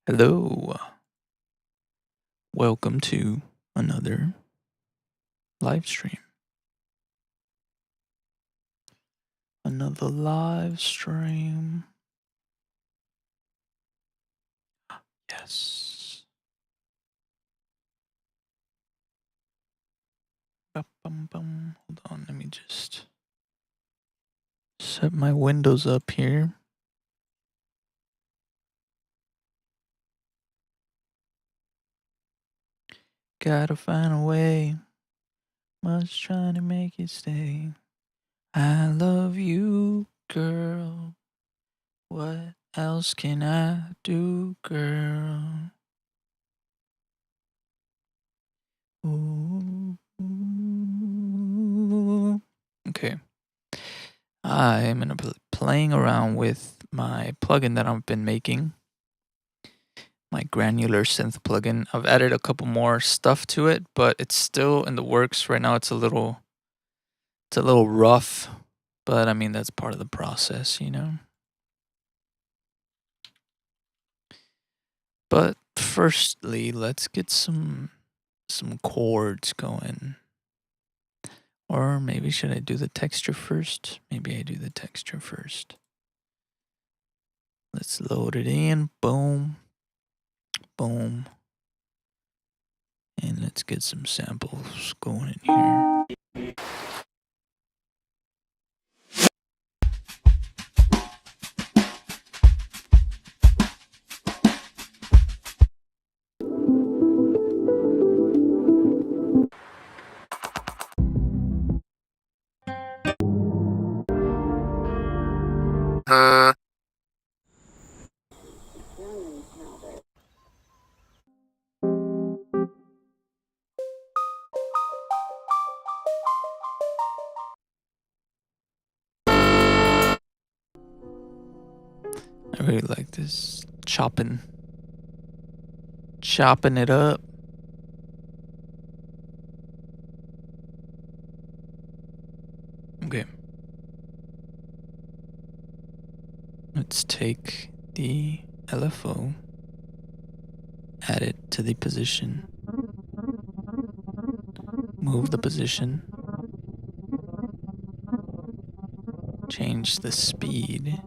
Hello, welcome to another live stream. Another live stream. Yes. Bum. Hold on, let me just set my windows up here. Gotta find a way. Must trying to make it stay. I love you, girl. What else can I do, girl? Ooh. Okay. I'm gonna be playing around with my plugin that I've been making. My Granular synth plugin. I've added a couple more stuff to it, but it's still in the works right now. It's a little rough, but I mean that's part of the process, you know. But firstly, let's get some chords going. Or maybe should I do the texture first? Maybe I do the texture first. Let's load it in. Boom. Boom. And let's get some samples going in here. I really like this chopping it up. Okay. Let's take the LFO, add it to the position, move the position, change the speed,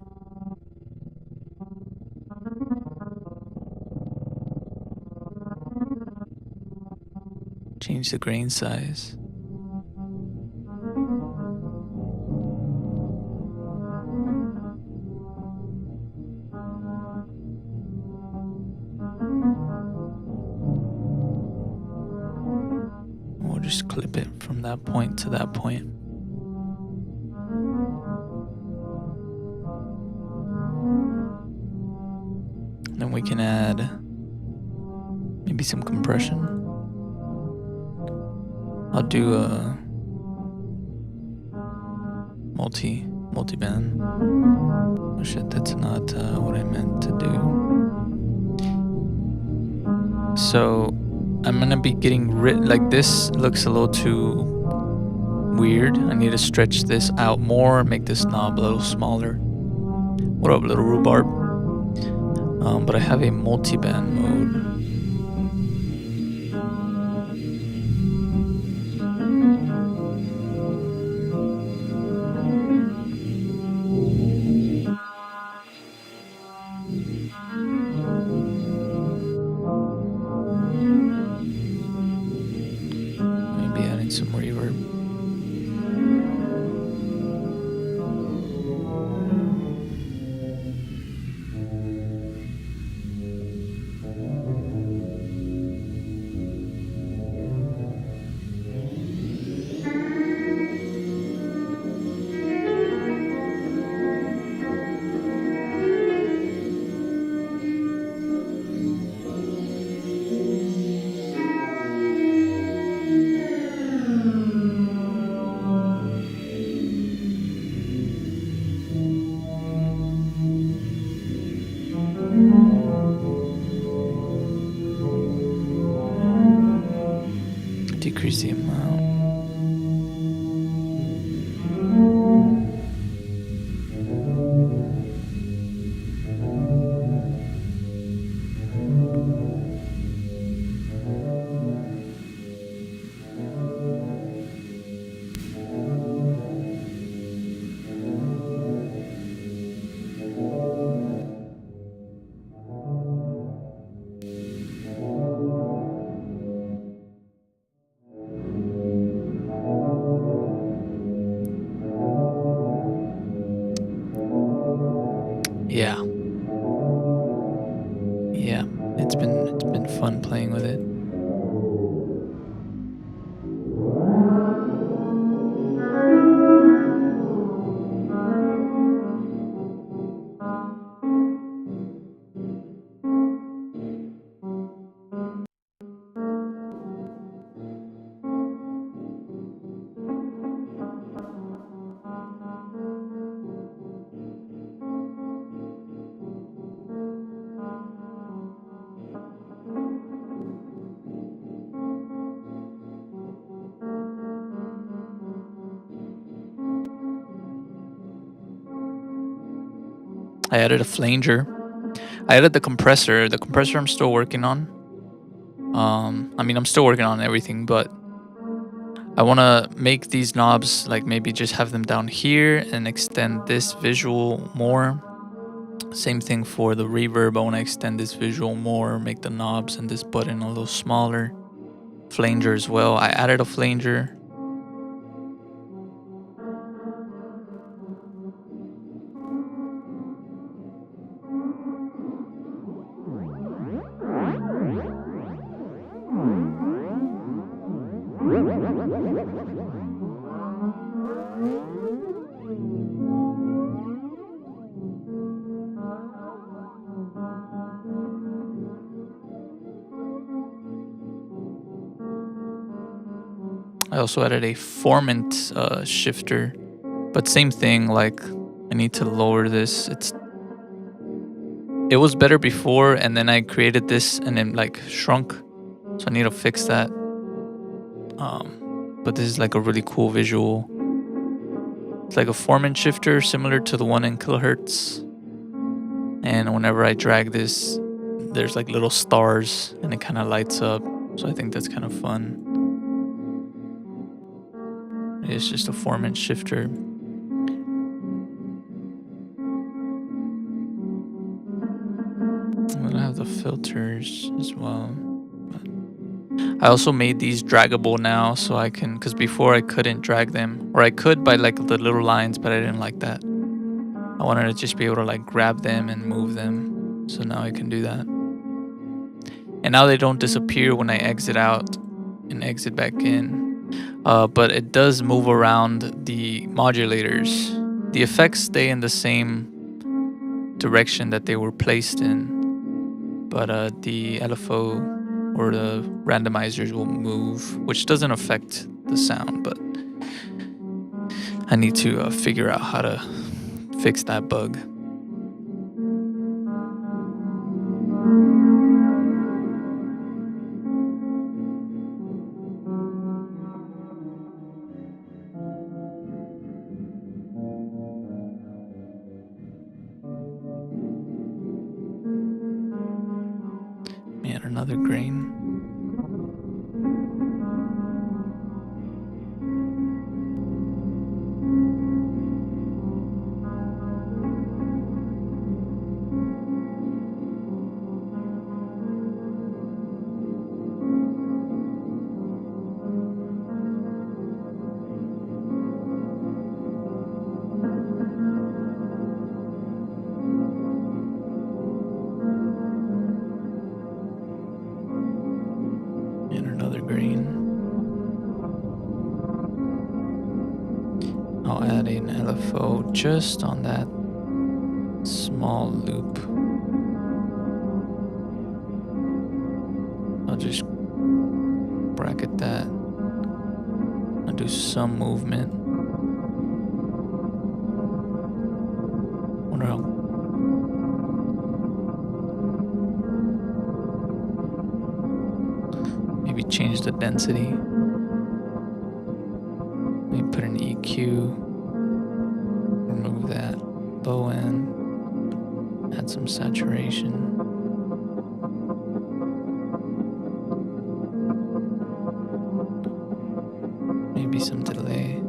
change the grain size. We'll just clip it from that point to that point. Then we can add maybe some compression. I'll do a multi-band. Oh shit, that's not what I meant to do. So I'm gonna be getting rid, like this looks a little too weird. I need to stretch this out more, make this knob a little smaller. What up, little rhubarb? But I have a multi-band mode. Maybe adding some reverb. Decrease the amount. Yeah, it's been fun playing with it. I added a flanger. I added the compressor. The compressor I'm still working on. I mean, I'm still working on everything, but I want to make these knobs like maybe just have them down here and extend this visual more. Same thing for the reverb. I want to extend this visual more, make the knobs and this button a little smaller. Flanger as well. I added a flanger. I also added a formant shifter, but same thing. Like I need to lower this. It was better before, and then I created this and then like shrunk. So I need to fix that. But this is like a really cool visual. It's like a formant shifter similar to the one in kilohertz. And whenever I drag this, there's like little stars and it kind of lights up. So I think that's kind of fun. It's just a formant shifter. I'm gonna have the filters as well. I also made these draggable now so I can, because before I couldn't drag them, or I could by like the little lines, but I didn't like that. I wanted to just be able to like grab them and move them. So now I can do that. And now they don't disappear when I exit out and exit back in. But it does move around the modulators. The effects stay in the same direction that they were placed in, but the LFO or the randomizers will move, which doesn't affect the sound, but I need to figure out how to fix that bug. Man, another grain. And another green. I'll add an LFO just on that small loop. I'll just bracket that. I'll do some movement. Wonder how. Maybe change the density. Maybe put an EQ. Remove that low end. Add some saturation. Maybe some delay.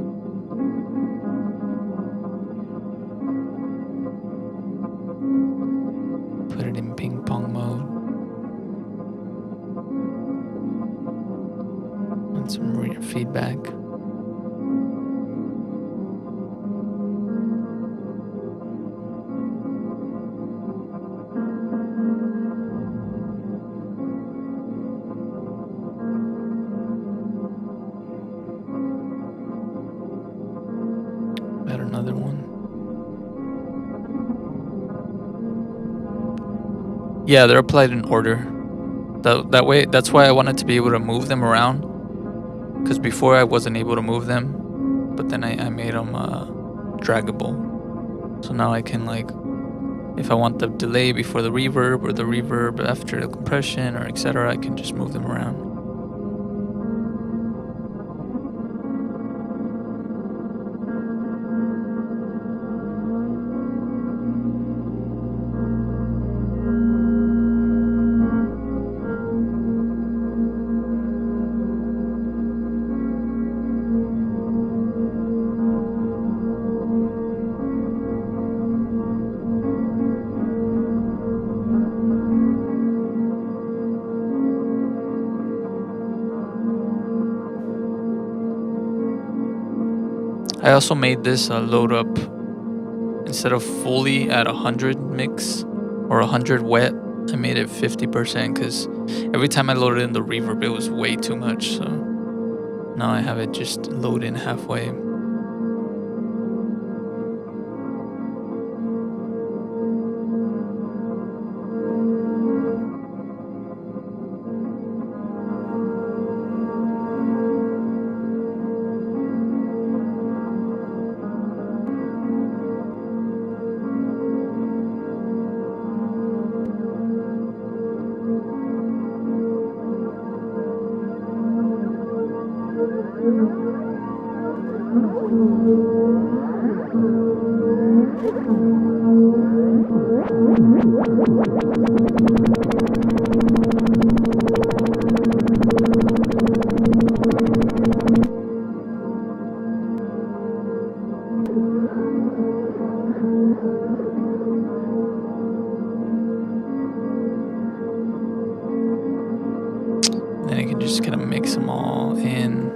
Put it in ping pong mode. And some feedback. Yeah, they're applied in order. That way, that's why I wanted to be able to move them around. Because before I wasn't able to move them, but then I made them draggable. So now I can, like, if I want the delay before the reverb or the reverb after the compression or etc., I can just move them around. I also made this load up, instead of fully at 100 mix or 100 wet, I made it 50% because every time I loaded in the reverb, it was way too much. So now I have it just load in halfway. Then I can just kind of mix them all in.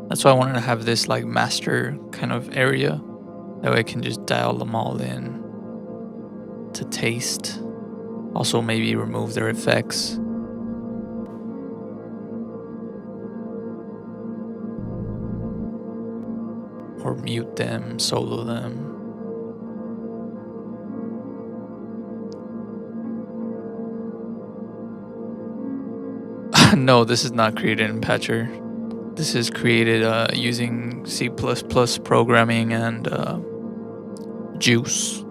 That's why I wanted to have this like master kind of area. That way I can just dial them all in to taste. Also maybe remove their effects. Or mute them, solo them. No, this is not created in Patcher. This is created using C++ programming and Juice.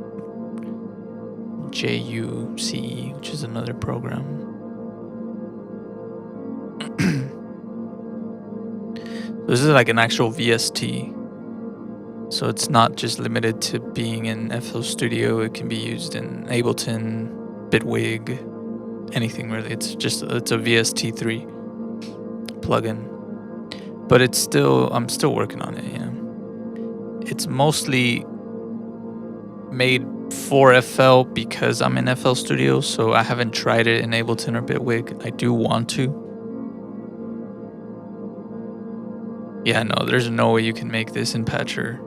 JUC, which is another program. This is like an actual VST. So it's not just limited to being in FL Studio. It can be used in Ableton, Bitwig, anything really. It's a VST3 plugin. But I'm still working on it, yeah. It's mostly made for FL because I'm in FL Studio, so I haven't tried it in Ableton or Bitwig. I do want to. Yeah, no, there's no way you can make this in Patcher.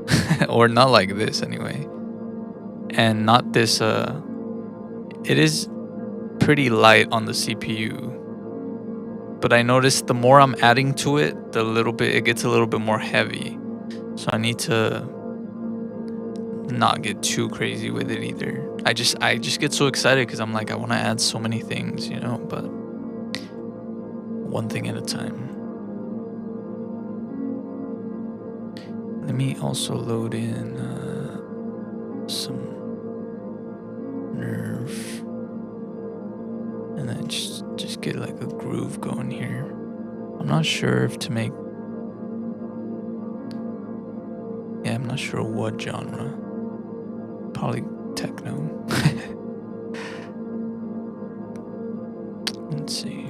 Or not like this anyway. And not this, it is pretty light on the CPU. But I noticed the more I'm adding to it, it gets a little bit more heavy. So I need to not get too crazy with it either. I just get so excited because I'm like, I want to add so many things, you know, but one thing at a time. Let me also load in some nerve, and then just get like a groove going here. I'm not sure if to make. Yeah, I'm not sure what genre. Probably techno. Let's see.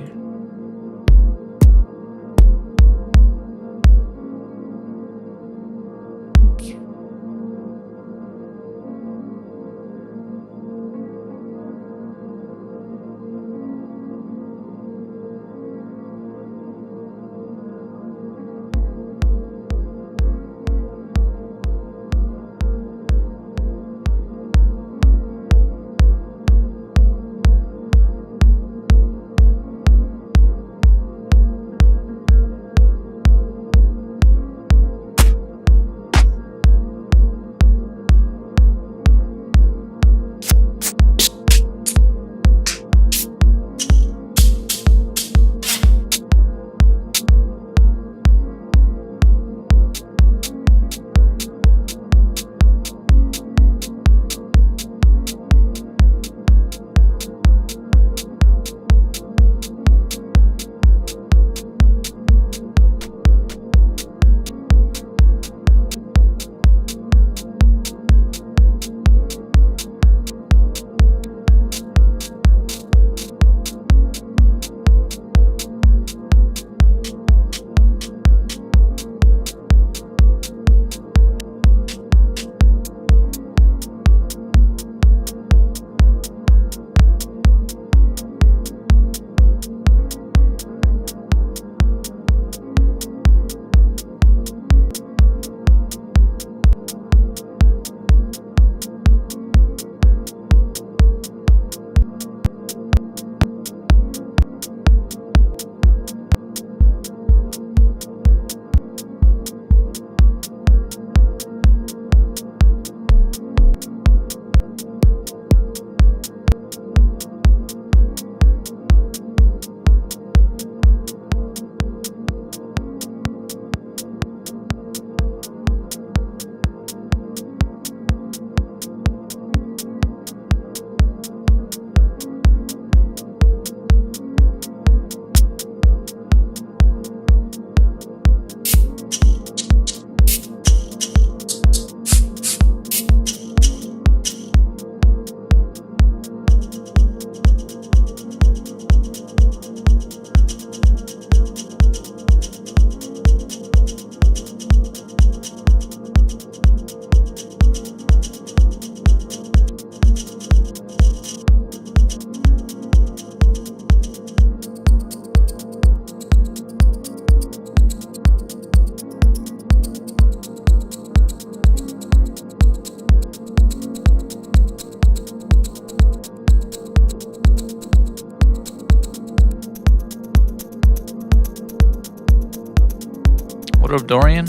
What up, Dorian?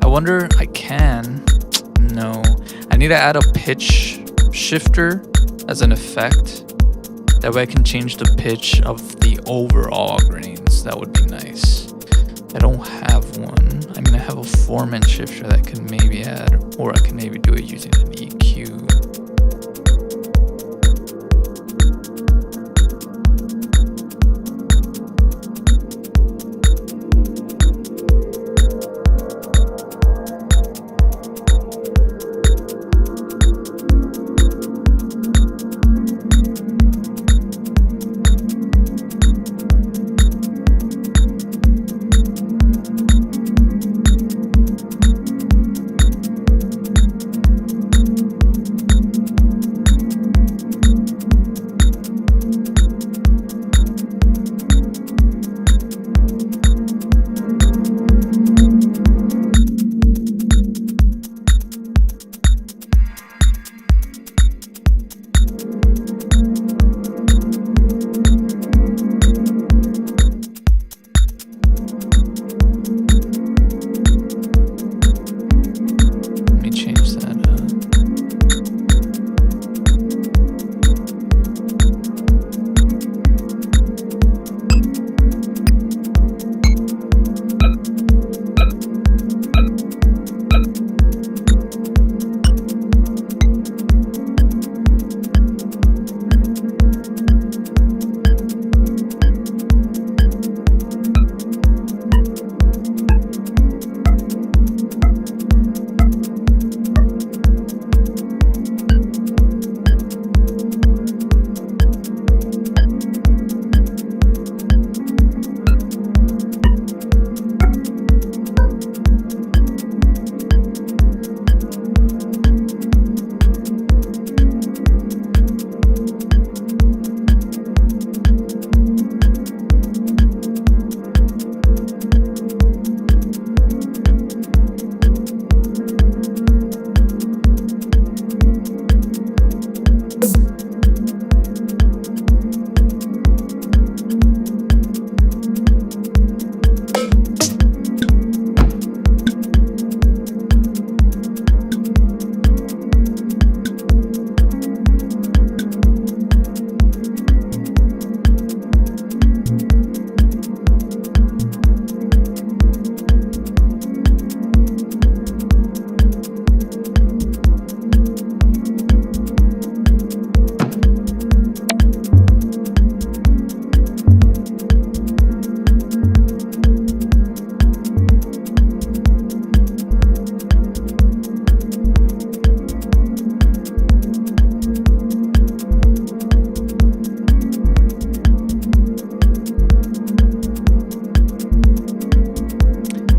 I wonder I can. No. I need to add a pitch shifter as an effect. That way I can change the pitch of the overall grains. That would be nice. I don't have one. I mean, I have a Foreman shifter that I can maybe add, or I can maybe do it using an EQ.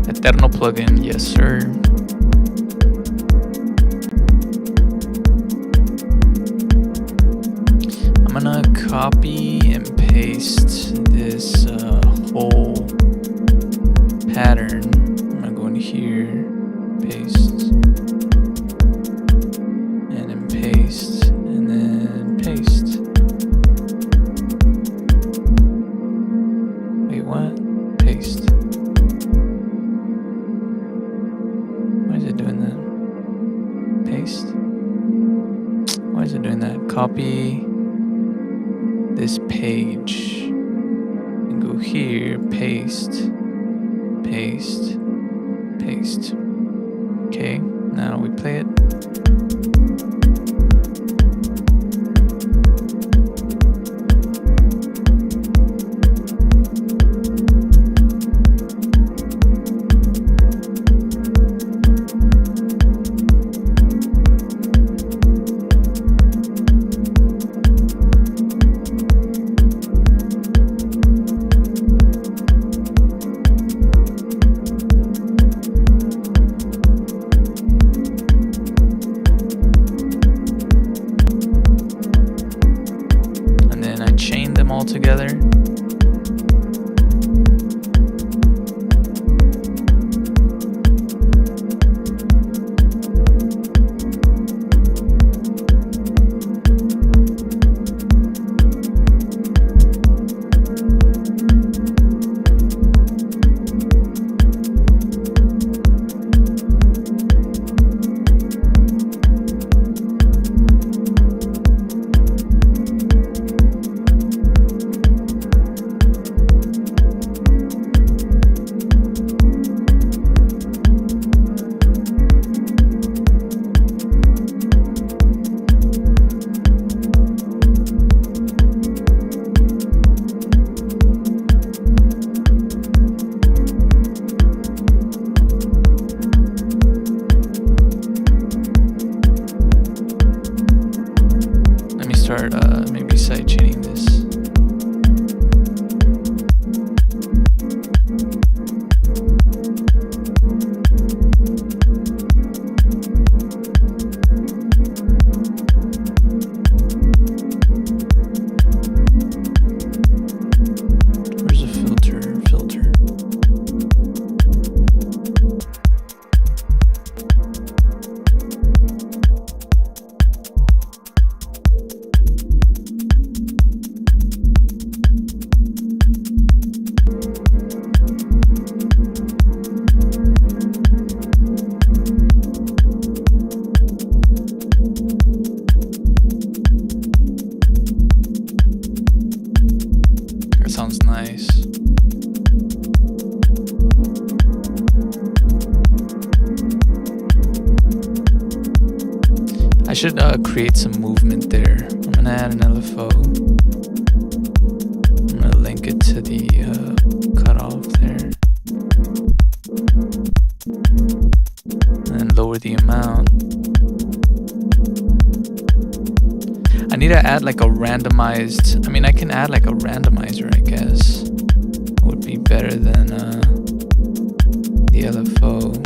Eterno plugin, yes sir. I'm gonna copy and paste this whole pattern. I'm gonna go in here, paste, and then paste, and then paste. Wait, what? Paste. Why is it doing that? Paste. Why is it doing that? Copy this page and go here, paste. paste, paste. Okay, now we play it. Chain them all together. Start maybe sidechaining this. Where's the filter? Sounds nice. I should create some movement there. I'm gonna add an LFO. I'm gonna link it to the cutoff there. And lower the amount. I need to add like a randomized, I mean I can add like a randomizer, I guess. Would be better than the LFO.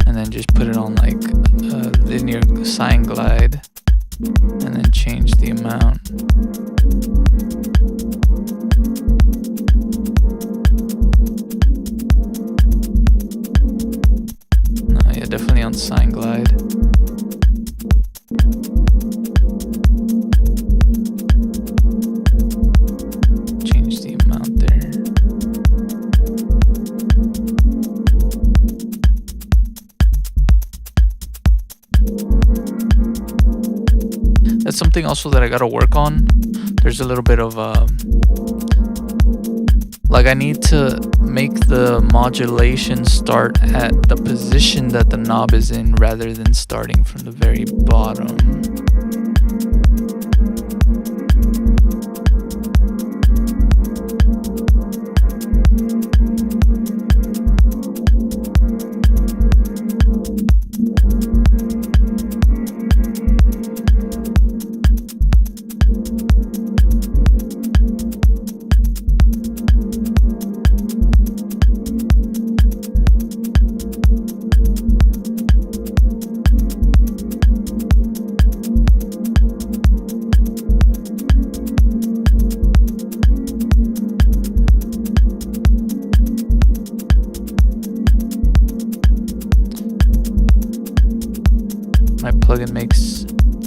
And then just put it on like a linear sine glide and then change the amount. No, yeah, definitely on sine glide. Change the amount there. That's something also that I gotta work on. There's a little bit of like I need to make the modulation start at the position that the knob is in rather than starting from the very bottom.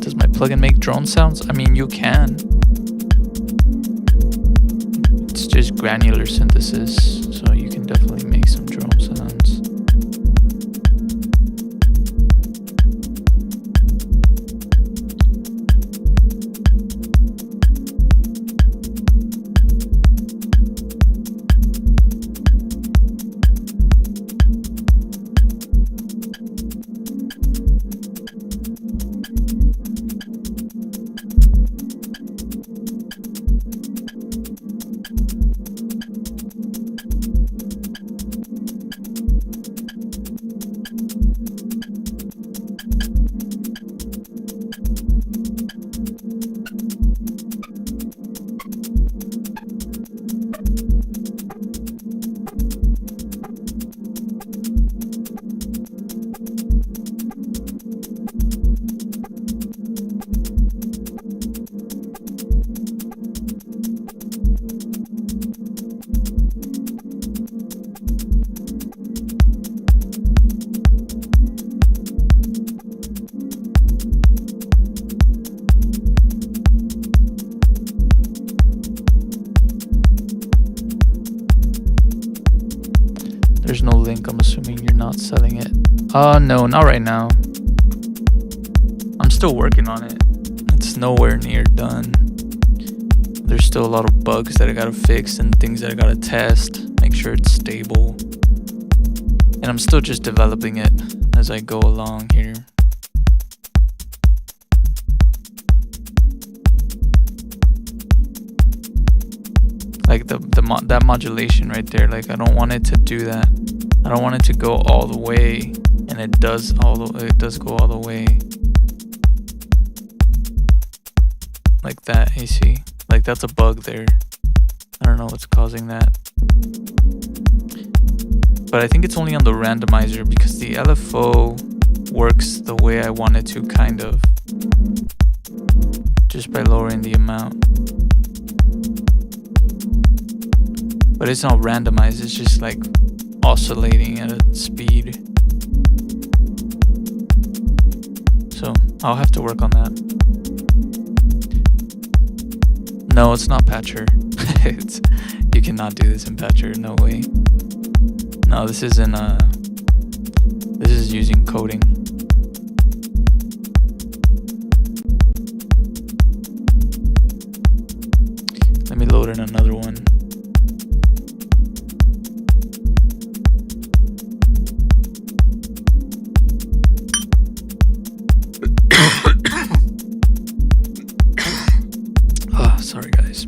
Does my plugin make drone sounds? I mean, you can. It's just granular synthesis, so you can definitely make some drone sounds. There's no link. I'm assuming you're not selling it. No, not right now. I'm still working on it. It's nowhere near done. There's still a lot of bugs that I gotta fix and things that I gotta test, make sure it's stable. And I'm still just developing it as I go along here. Like that modulation right there, like I don't want it to do that. I don't want it to go all the way, and it does go all the way. Like that, you see? Like that's a bug there. I don't know what's causing that. But I think it's only on the randomizer because the LFO works the way I want it to, kind of. Just by lowering the amount. But it's not randomized, it's just like oscillating at a speed. So I'll have to work on that. No, it's not Patcher. You cannot do this in Patcher, no way. No, this isn't this is using coding. Let me load in another one. Sorry guys.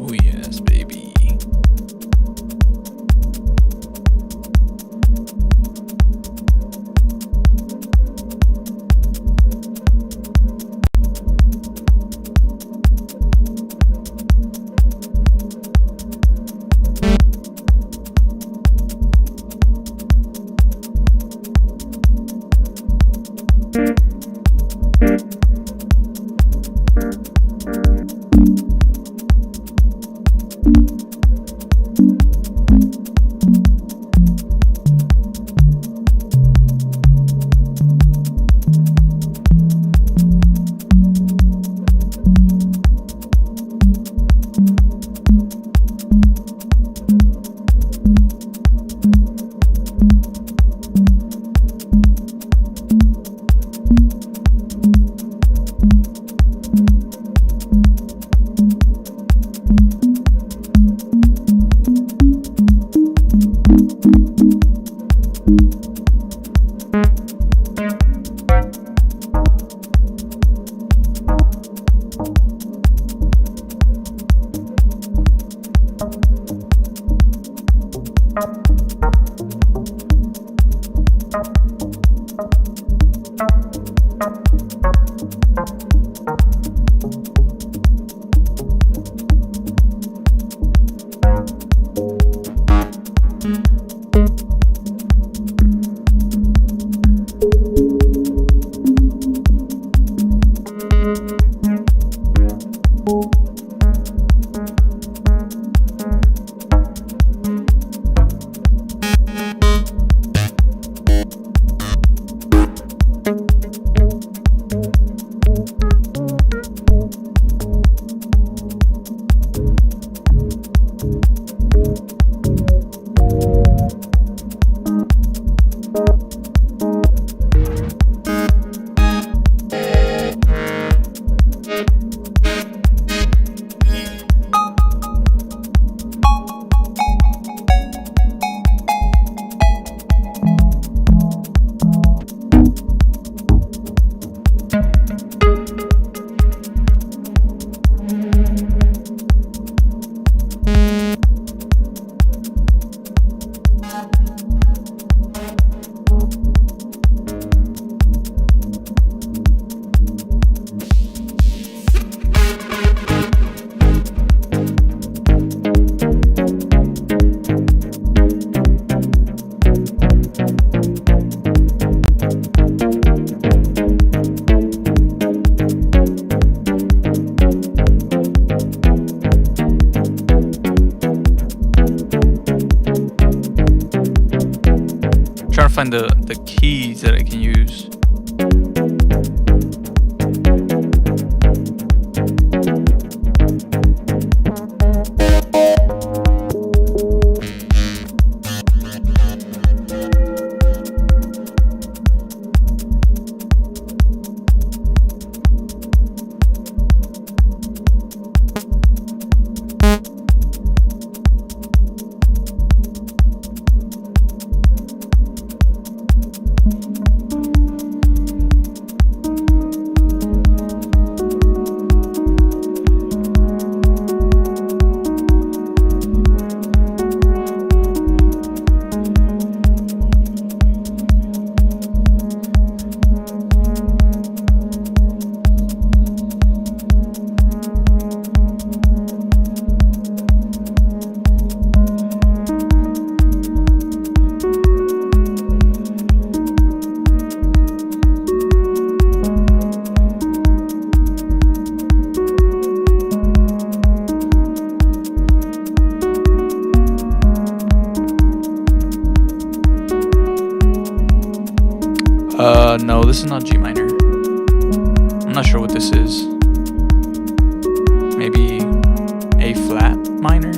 Oh yes, baby. Trying to find the keys that I can use. No, this is not G minor. I'm not sure what this is. Maybe A flat minor?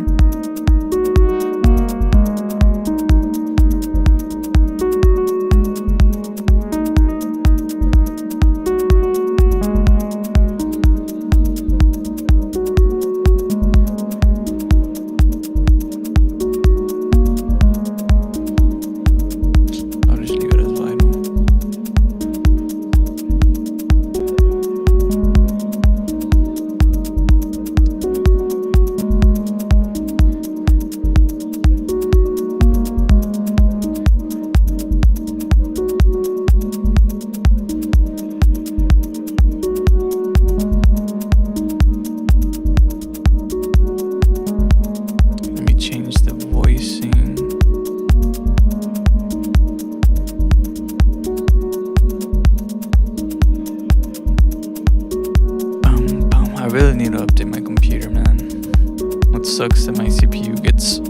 Sucks that my CPU gets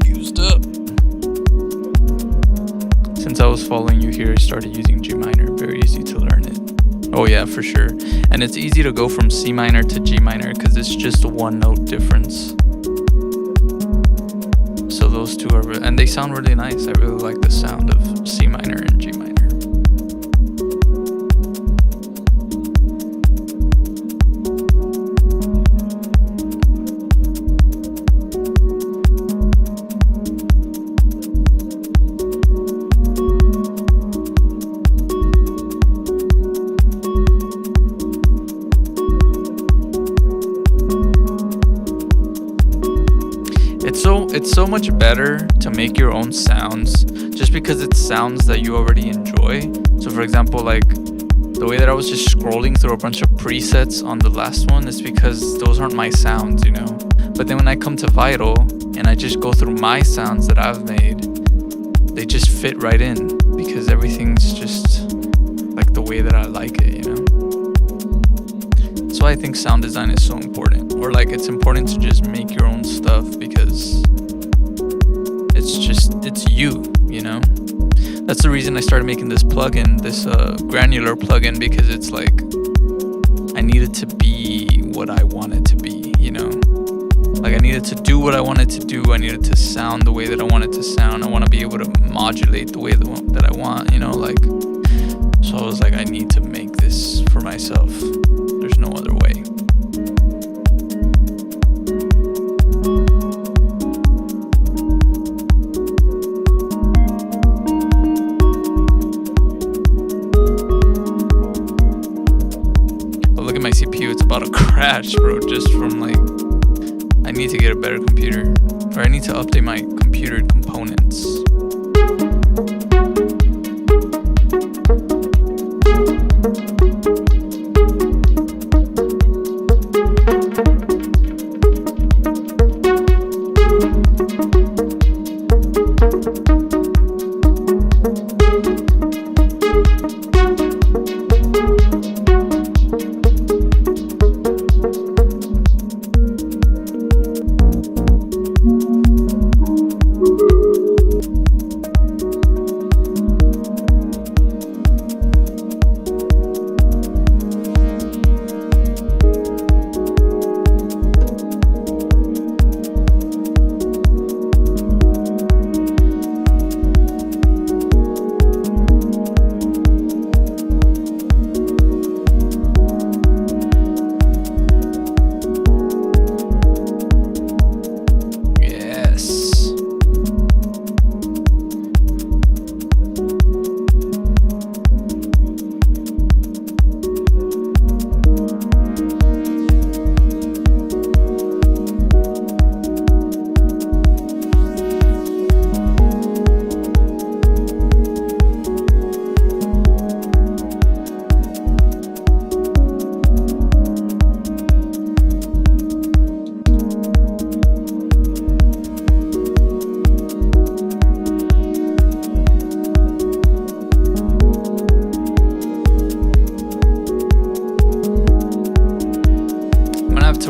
used up. Since I was following you here, I started using G minor. Very easy to learn it. Oh yeah, for sure. And it's easy to go from C minor to G minor because it's just a one note difference. So those two are, and they sound really nice. I really like the sound of C minor and G minor. It's so much better to make your own sounds just because it's sounds that you already enjoy. So for example, like the way that I was just scrolling through a bunch of presets on the last one is because those aren't my sounds, you know. But then when I come to Vital and I just go through my sounds that I've made, they just fit right in because everything's just like the way that I like it, you know. That's why I think sound design is so important, or like it's important to just make your own stuff because it's you know. That's the reason I started making this plugin, this Granular plugin, because it's like I needed to be what I wanted to be, you know. Like I needed to do what I wanted to do. I needed to sound the way that I wanted to sound. I want to be able to modulate the way that I want, you know, like. So I was like, I need to make this for myself. There's no other way. Look at my CPU, it's about to crash, bro, just from like, I need to get a better computer, or I need to update my computer components.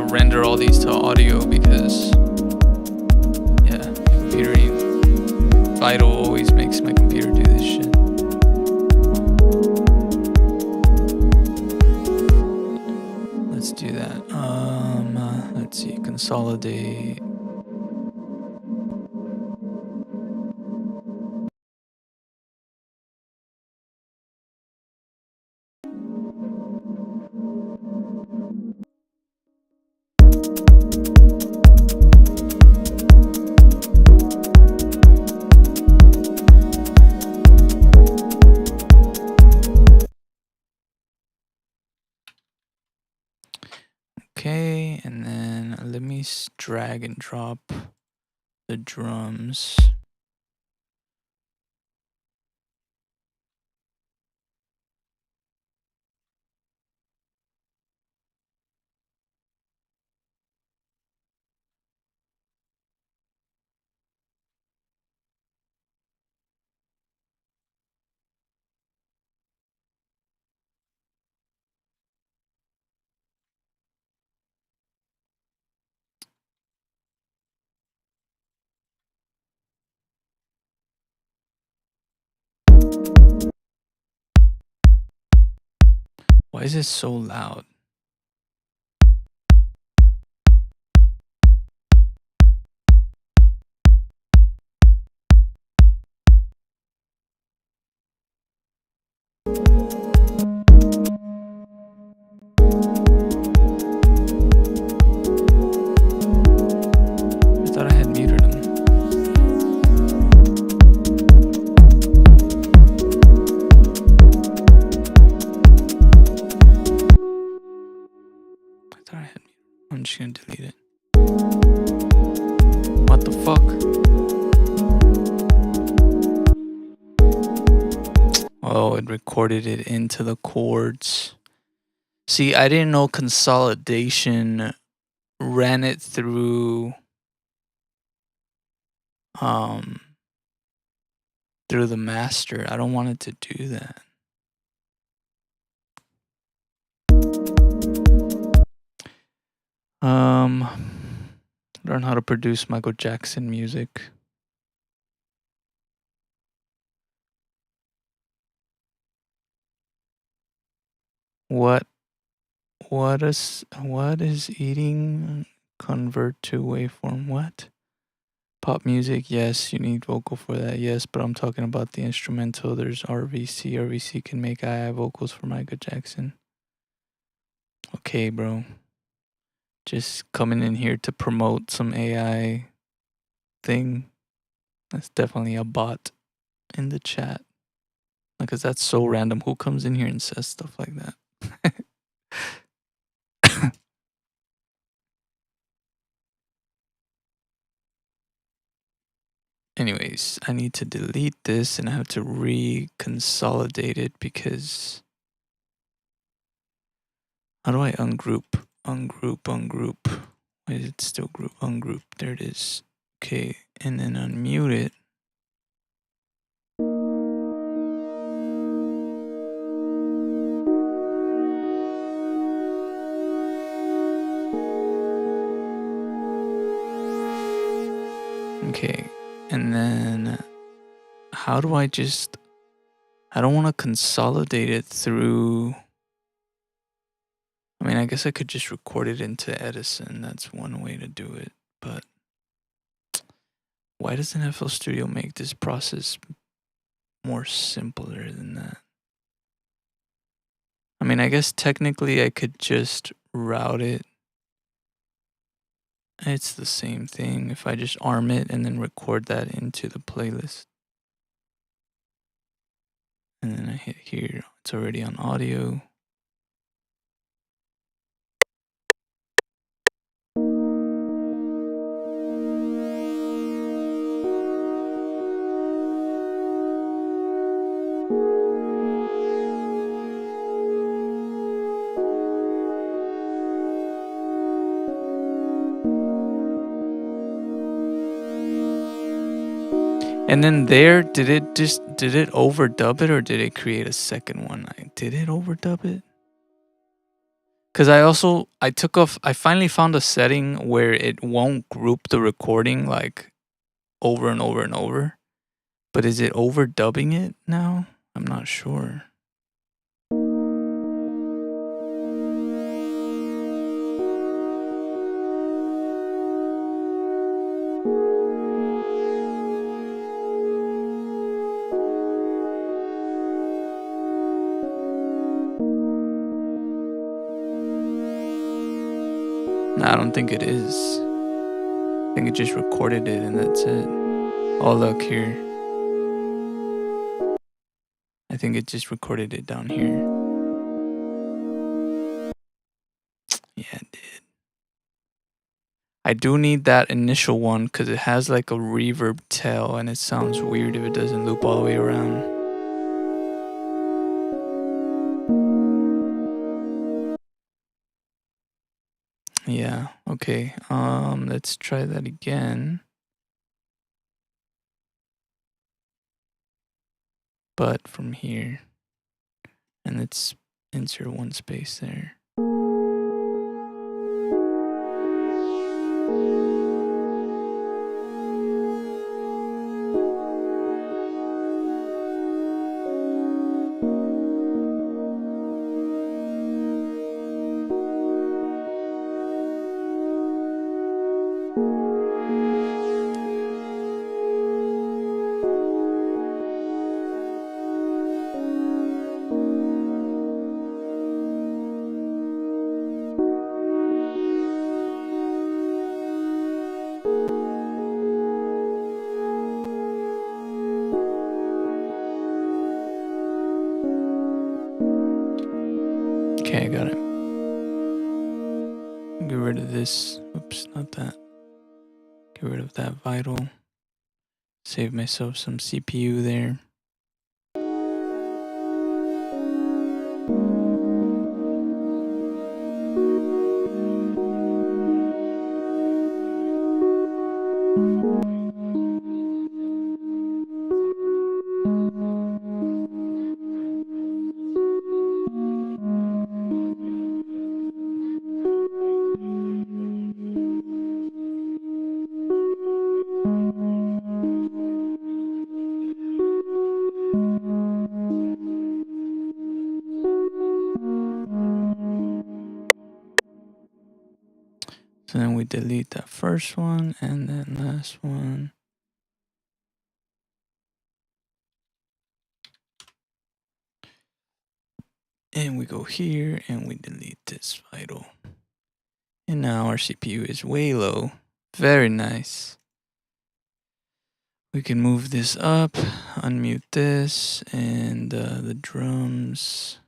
Render all these to audio because yeah, my computer ain't Vital always makes my computer do this shit. that? Let's see, consolidate. Okay, and then let me drag and drop the drums. Why is it so loud? I thought I had muted them. I thought I had muted. I'm just gonna delete it. What the fuck? Oh, it recorded it into the chords. See, I didn't know consolidation ran it through through the master. I don't want it to do that. Learn how to produce Michael Jackson music. What is eating convert to waveform? What? Pop music, yes, you need vocal for that, yes, but I'm talking about the instrumental. There's RVC. RVC can make AI vocals for Michael Jackson. Okay, bro. Just coming in here to promote some AI thing. That's definitely a bot in the chat. Because that's so random. Who comes in here and says stuff like that? Anyways, I need to delete this and I have to reconsolidate it because how do I ungroup? Ungroup. Why is it still group? Ungroup. There it is. Okay, and then unmute it. Okay, and then how do I don't want to consolidate it through. I mean, I guess I could just record it into Edison. That's one way to do it. But why doesn't FL Studio make this process more simpler than that? I mean, I guess technically I could just route it. It's the same thing if I just arm it and then record that into the playlist. And then I hit here. It's already on audio. And then there, did it overdub it or did it create a second one? Did it overdub it? Because I finally found a setting where it won't group the recording like over and over and over. But is it overdubbing it now? I'm not sure. No, I don't think it is. I think it just recorded it and that's it. Oh, look here. I think it just recorded it down here. Yeah, it did. I do need that initial one because it has like a reverb tail and it sounds weird if it doesn't loop all the way around. Yeah, okay. Let's try that again. But from here. And let's insert one space there. Okay, I got it. Get rid of this. Oops, not that. Get rid of that vital. Save myself some CPU there. So then we delete that first one and then last one. And we go here and we delete this vital. And now our CPU is way low. Very nice. We can move this up, unmute this, and the drums.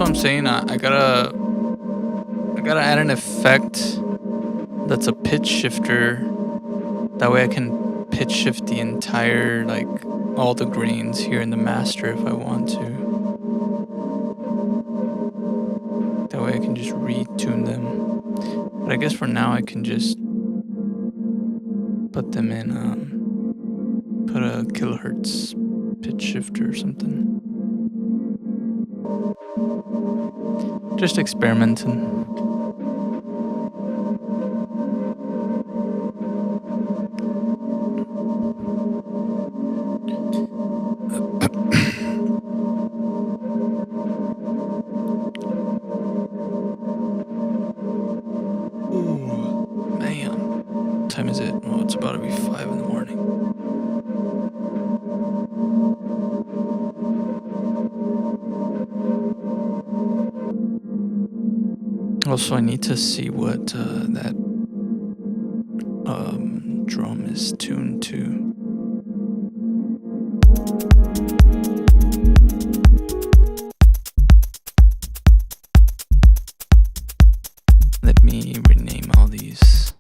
what I'm saying. I gotta add an effect that's a pitch shifter. That way I can pitch shift the entire, like, all the grains here in the master if I want to. That way I can just retune them. But I guess for now I can just put them in, put a kilohertz pitch shifter or something. Just experimenting. Ooh, man. What time is it? Oh, it's about to be 5 in the morning. Also, I need to see what that drum is tuned to. Let me rename all these.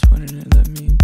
What did that mean?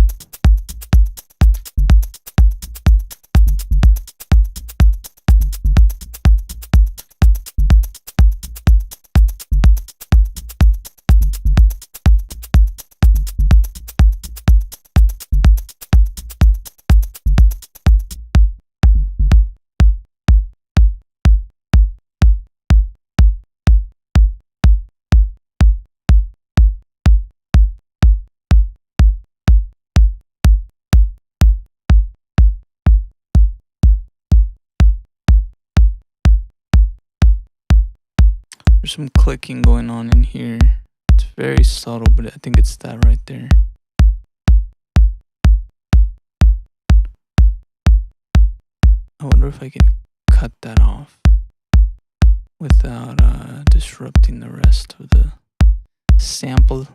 There's some clicking going on in here. It's very subtle, but I think it's that right there. I wonder if I can cut that off without disrupting the rest of the sample.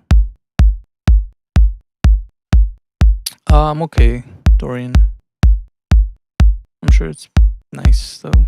I'm okay, Dorian. I'm sure it's nice though.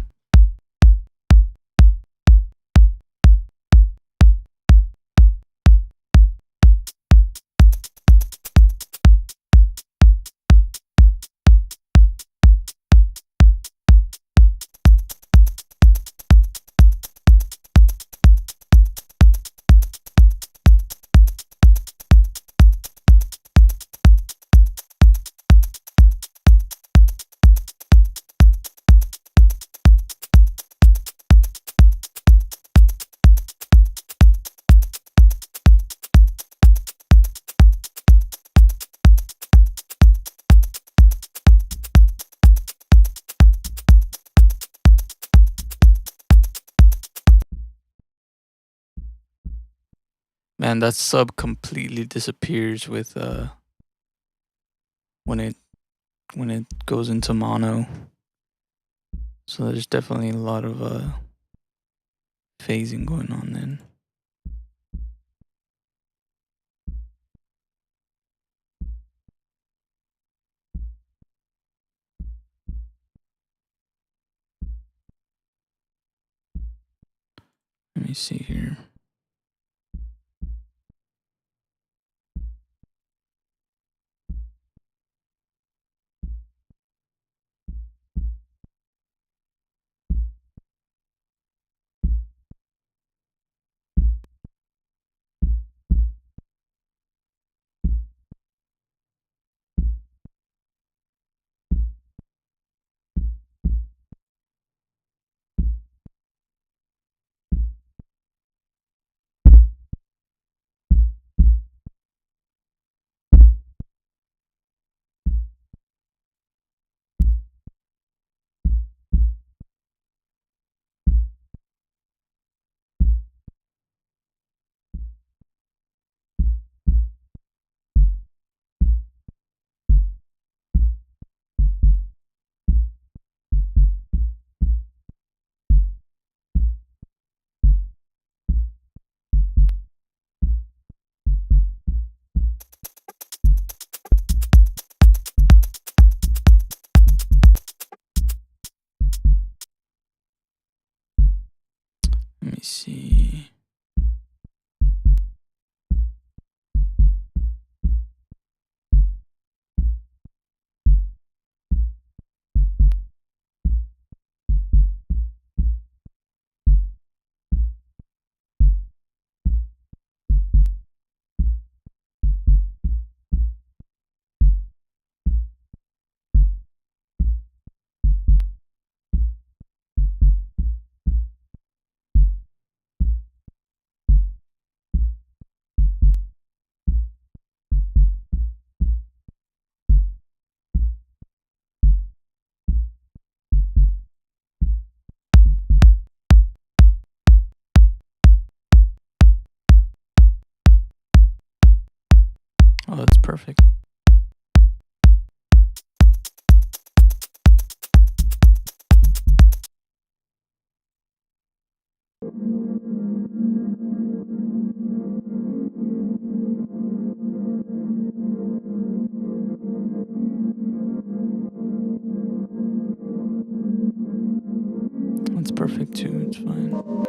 Man, that sub completely disappears with when it goes into mono. So there's definitely a lot of phasing going on then. Let me see here. see. Oh, that's perfect. That's perfect too, it's fine.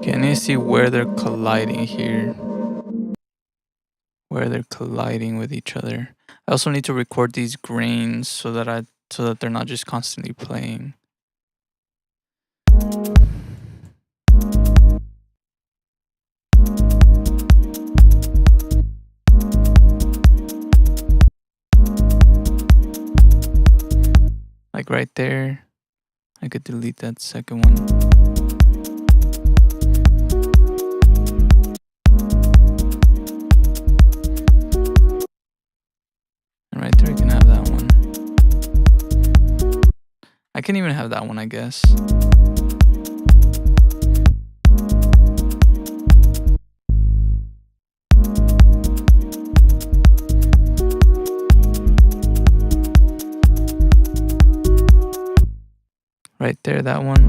Can you see where they're colliding here? Where they're colliding with each other. I also need to record these grains so that they're not just constantly playing. Like right there, I could delete that second one. And right there, I can have that one. I can even have that one, I guess. Right there, that one.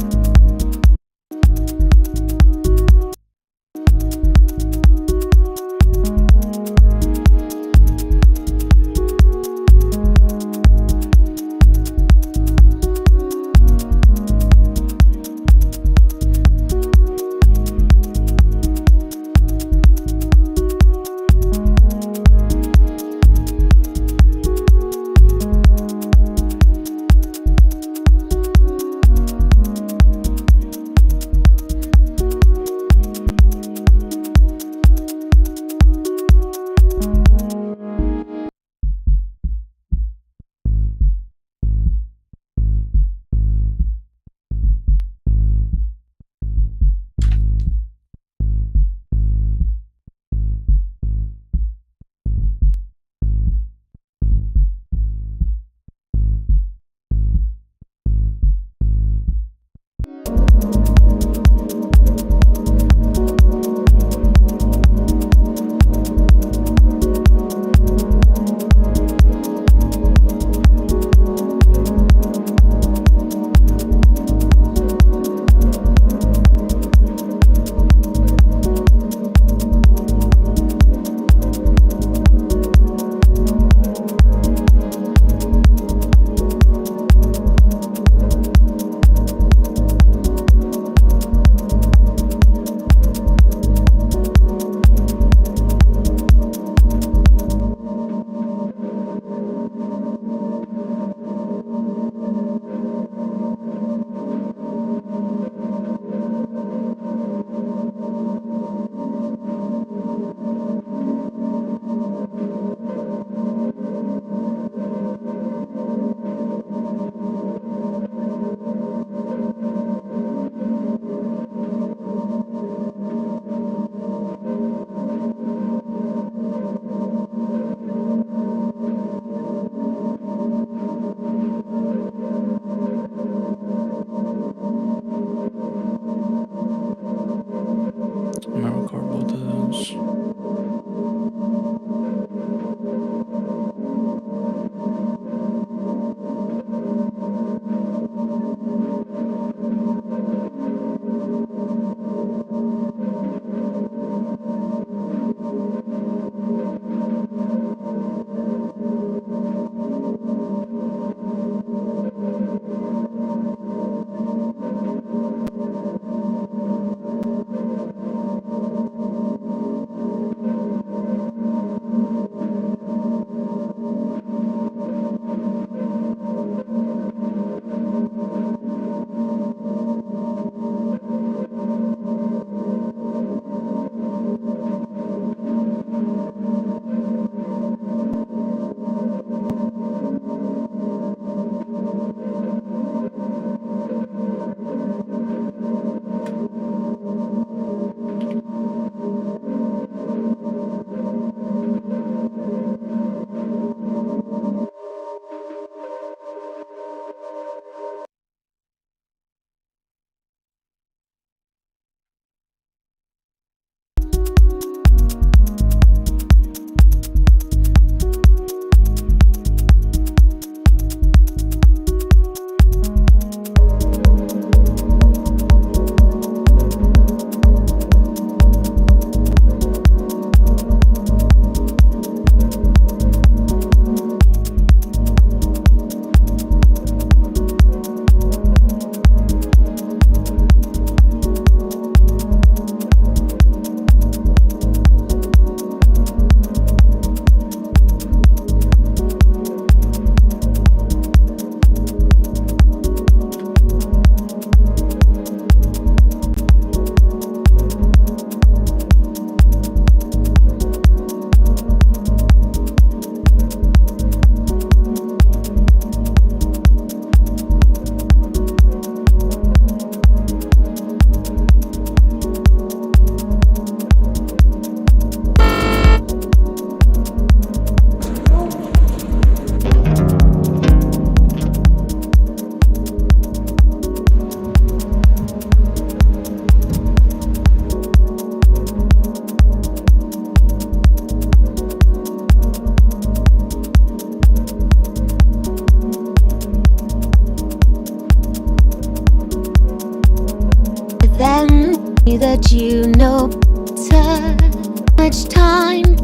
much time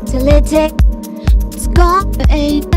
till it takes. It's gone for ages.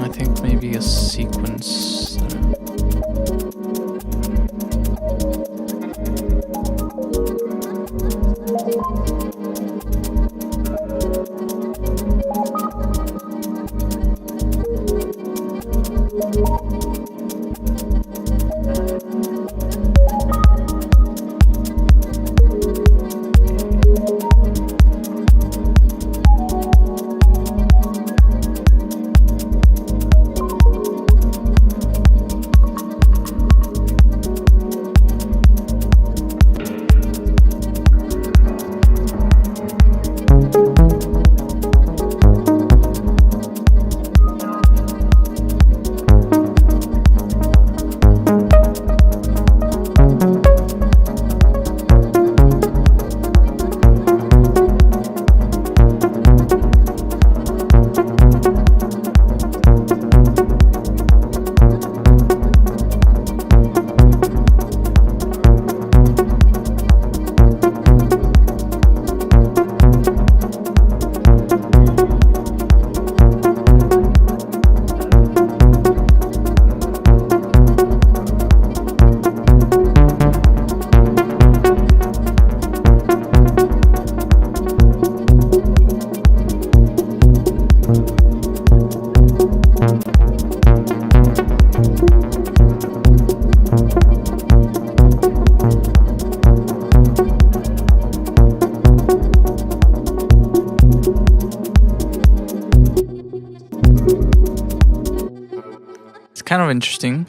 I think maybe a sequence. It's kind of interesting.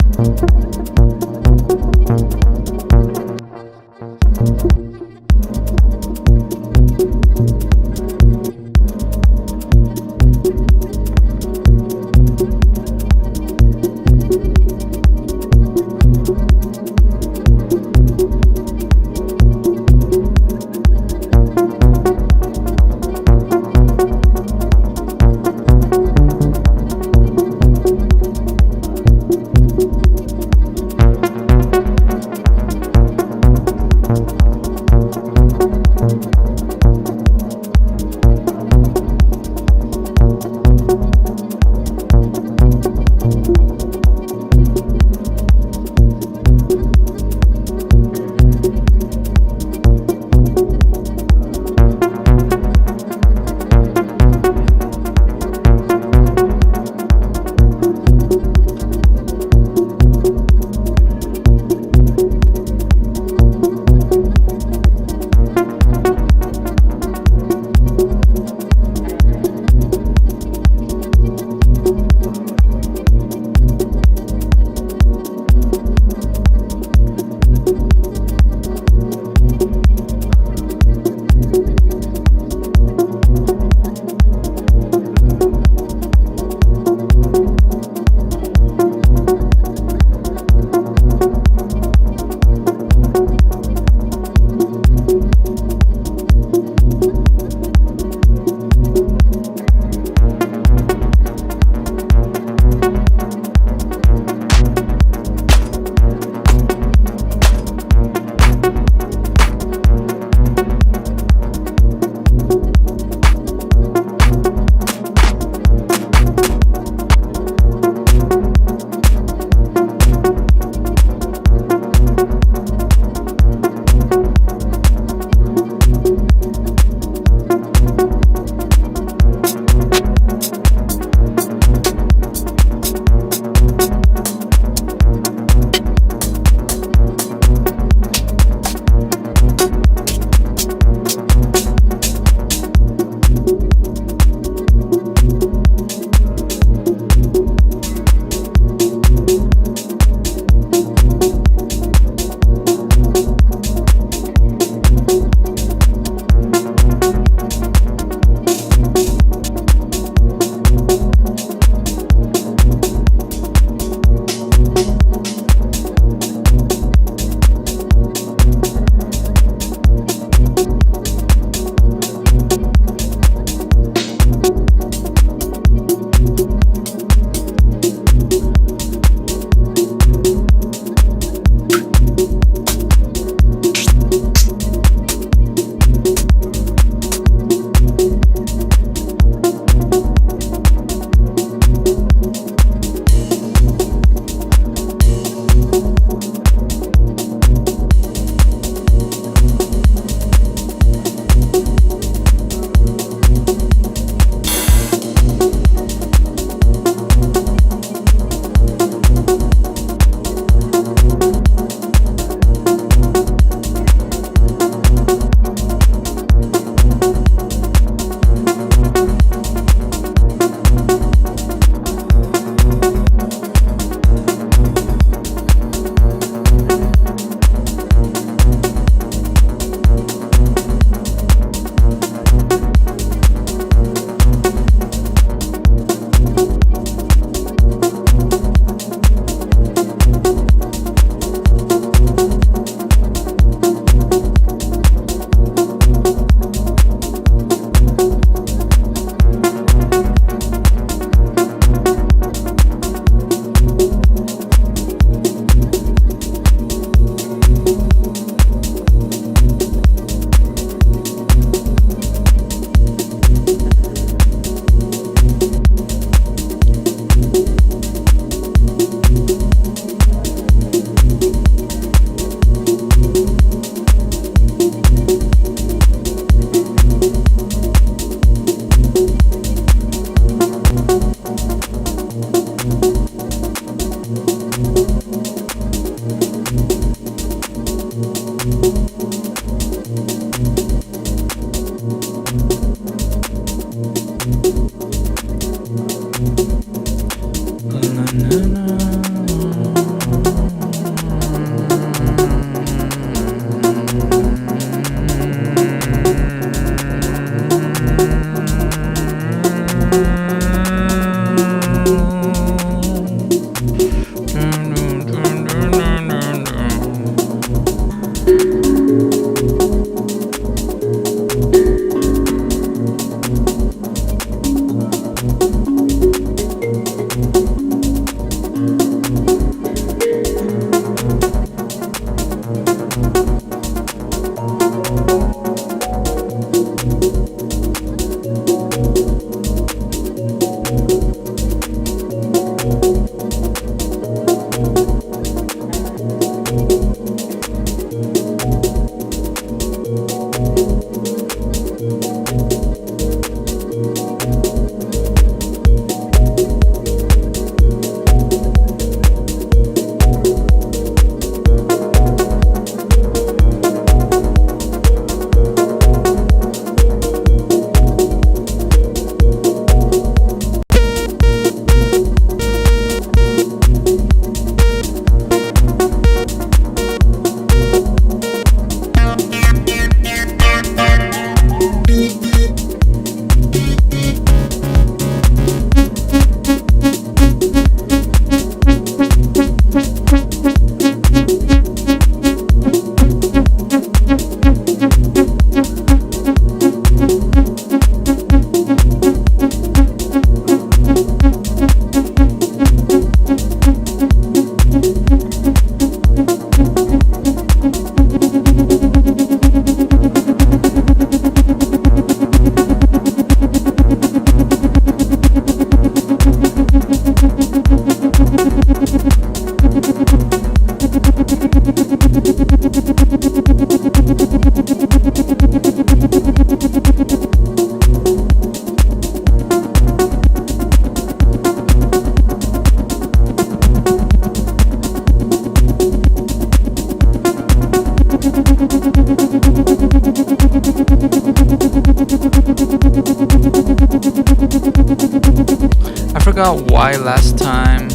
I forgot why last time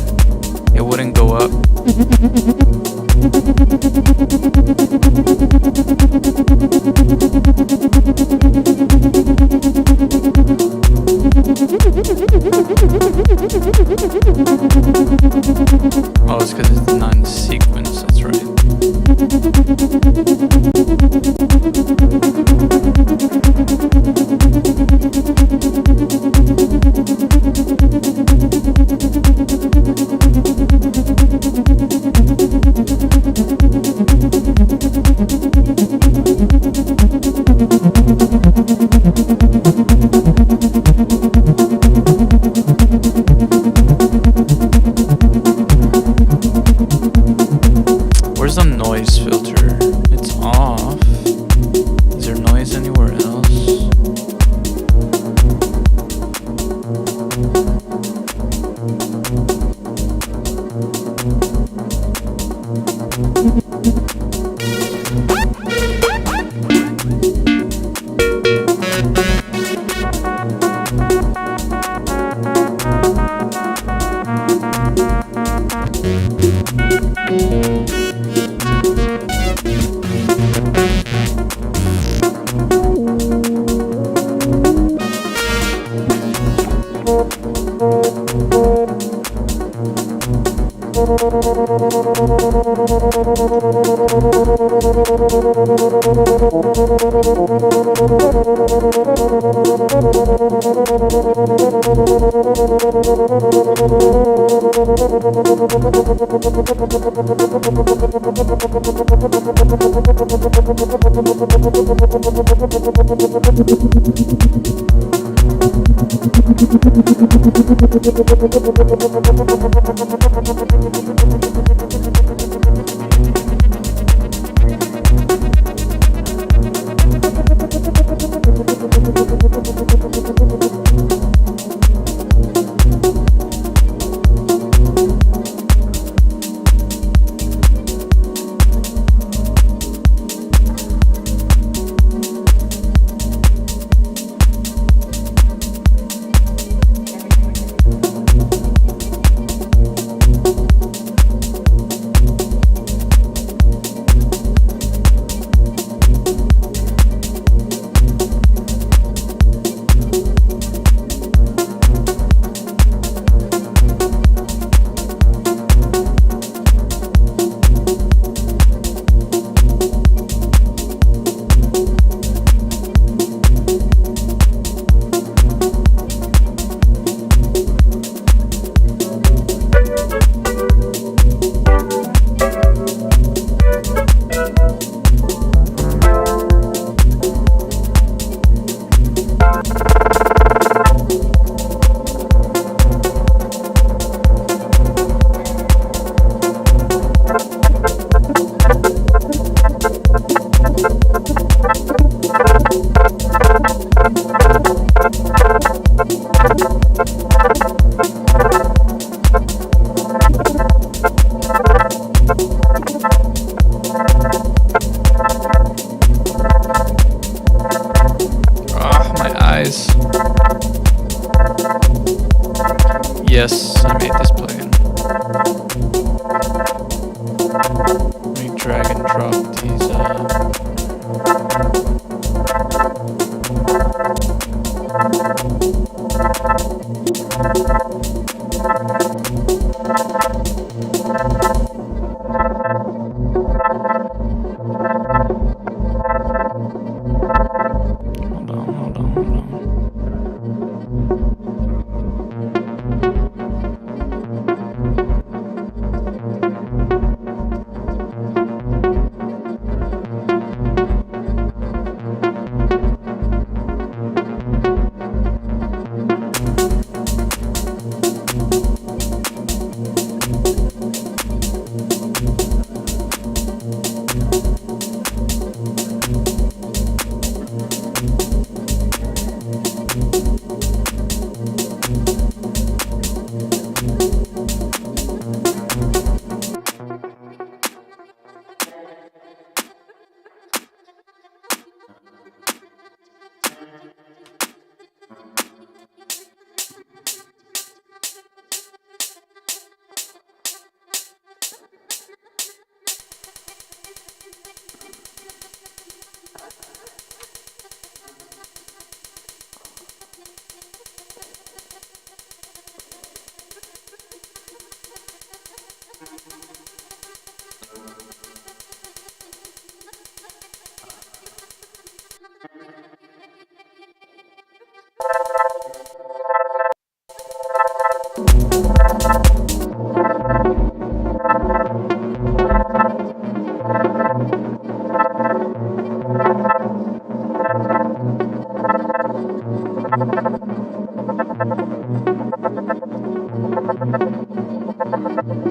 it wouldn't go up. Oh, it's because it's not in sequence, that's right. Where's the noise filter? It's off. Is there noise anywhere else? Ah, my eyes. Yes, I made this plugin. Let me drag and drop these. Hold on, hold on, hold on.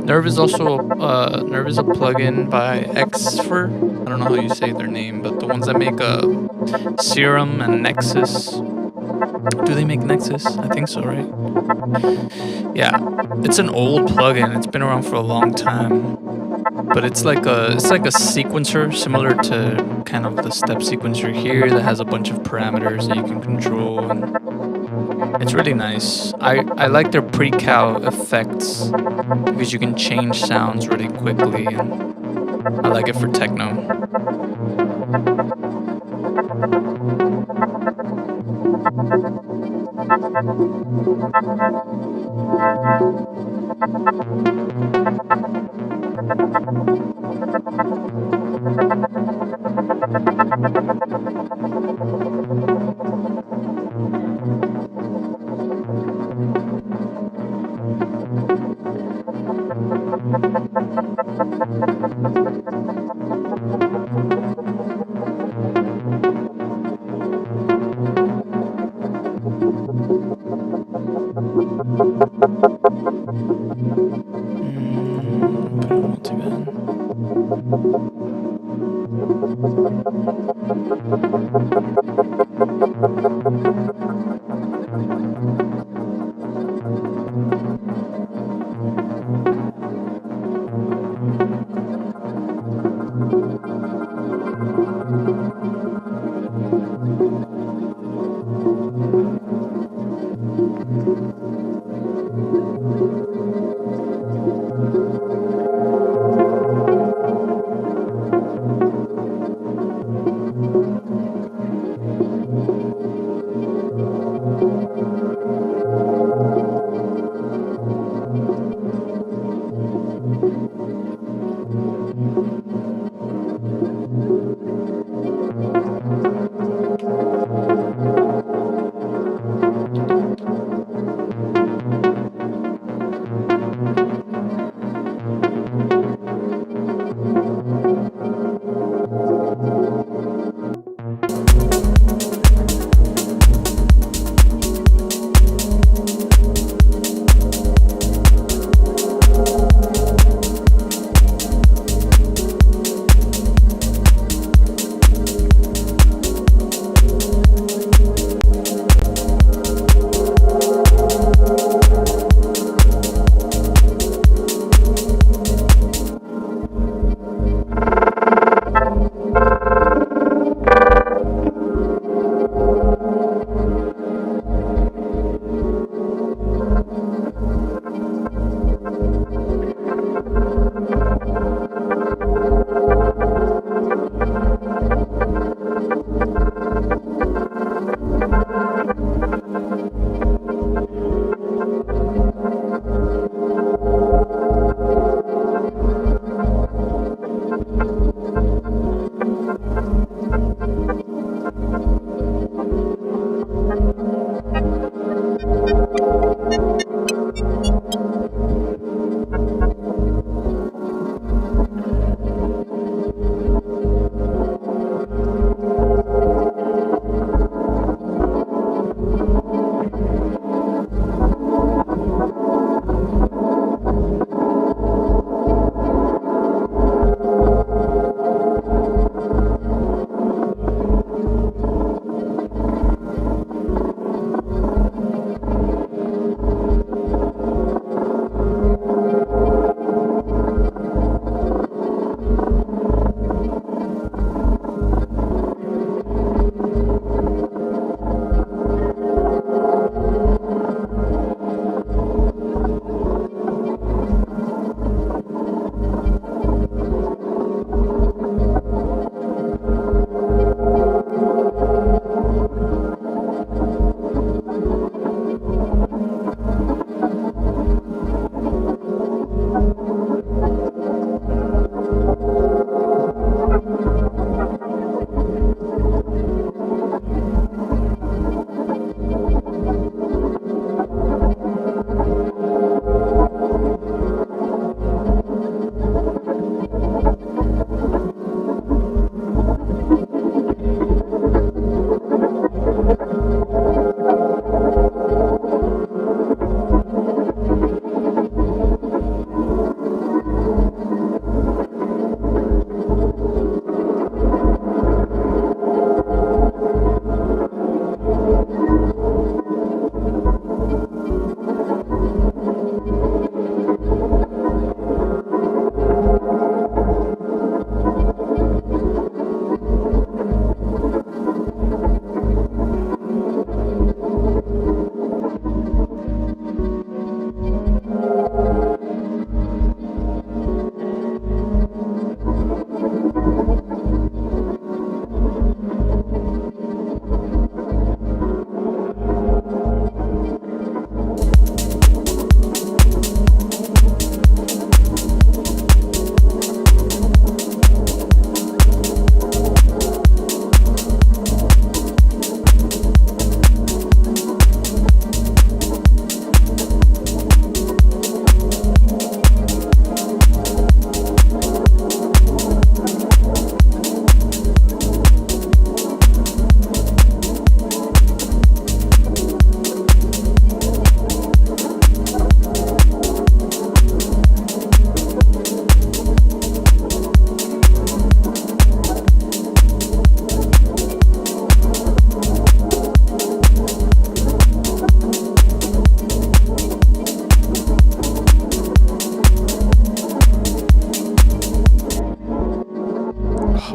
Nerve is also Nerve is a plugin by Xfer. I don't know how you say their name, but the ones that make Serum and Nexus. Do they make Nexus? I think so, right? Yeah, it's an old plugin. It's been around for a long time, but it's like a sequencer similar to kind of the step sequencer here that has a bunch of parameters that you can control, and it's really nice. I like their pre-cal effects because you can change sounds really quickly, and I like it for techno.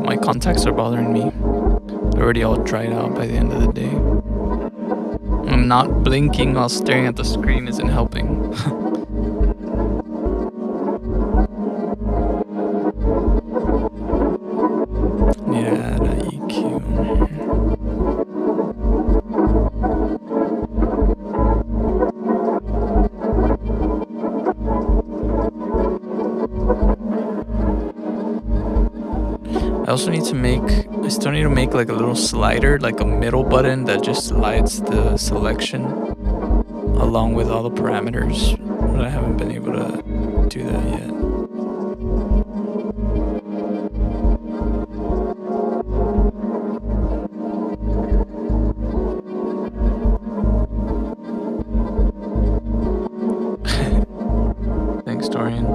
My contacts are bothering me. They're already all dried out by the end of the day. I'm not blinking while staring at the screen isn't helping. Need to add an EQ. I also need to make, I still need to make like a little slider, like a middle button that just slides the selection along with all the parameters, but I haven't been able to do that yet. Thanks, Dorian.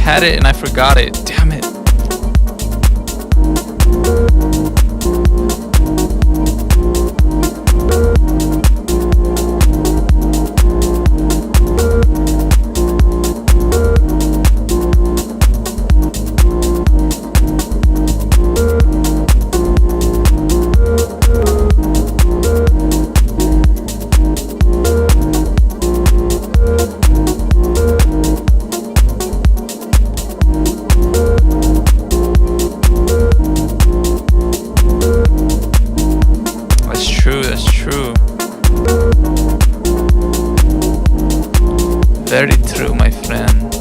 had it and I forgot it. Damn it. That's true. Very true, my friend.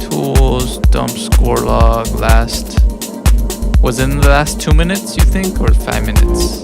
Tools, dump score log, last. Was it in the last 2 minutes, you think, or 5 minutes?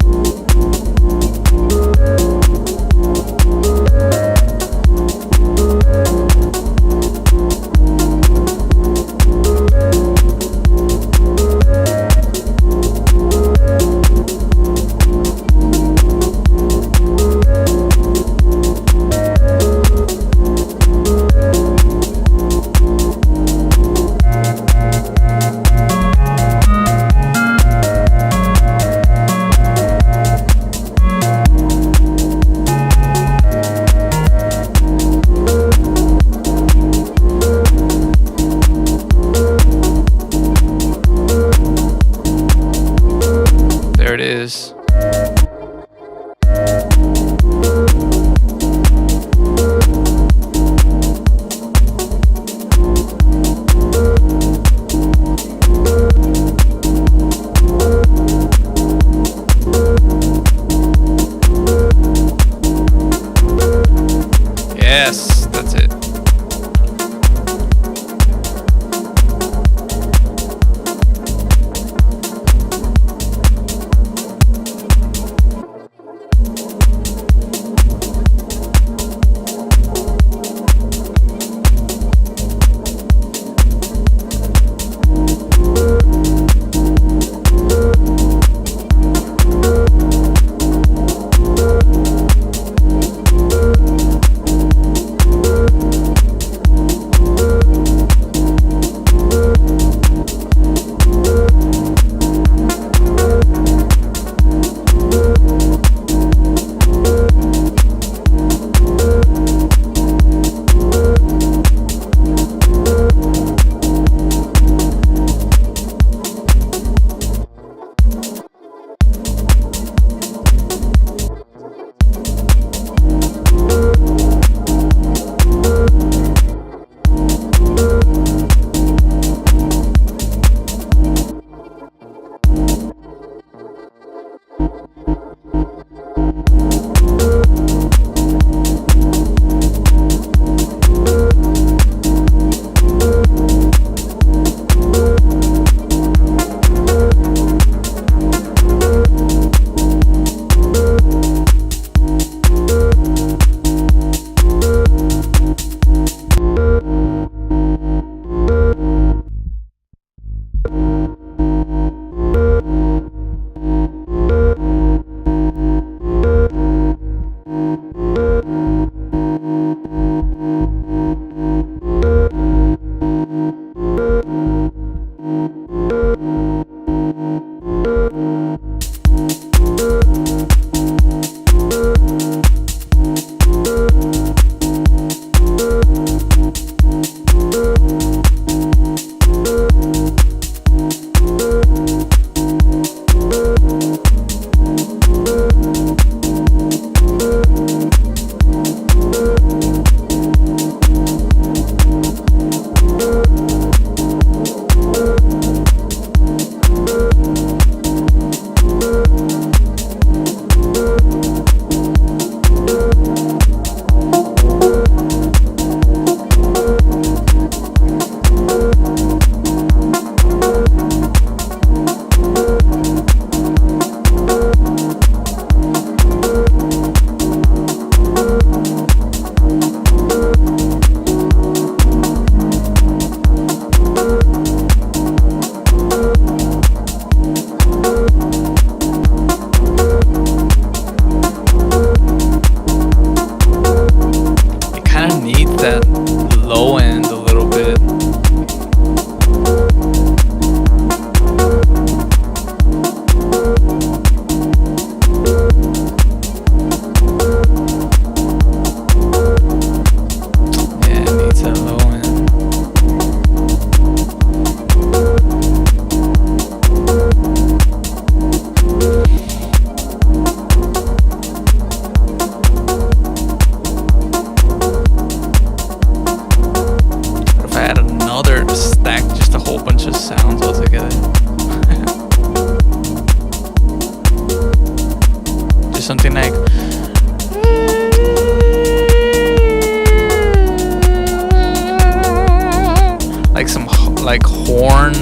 like horn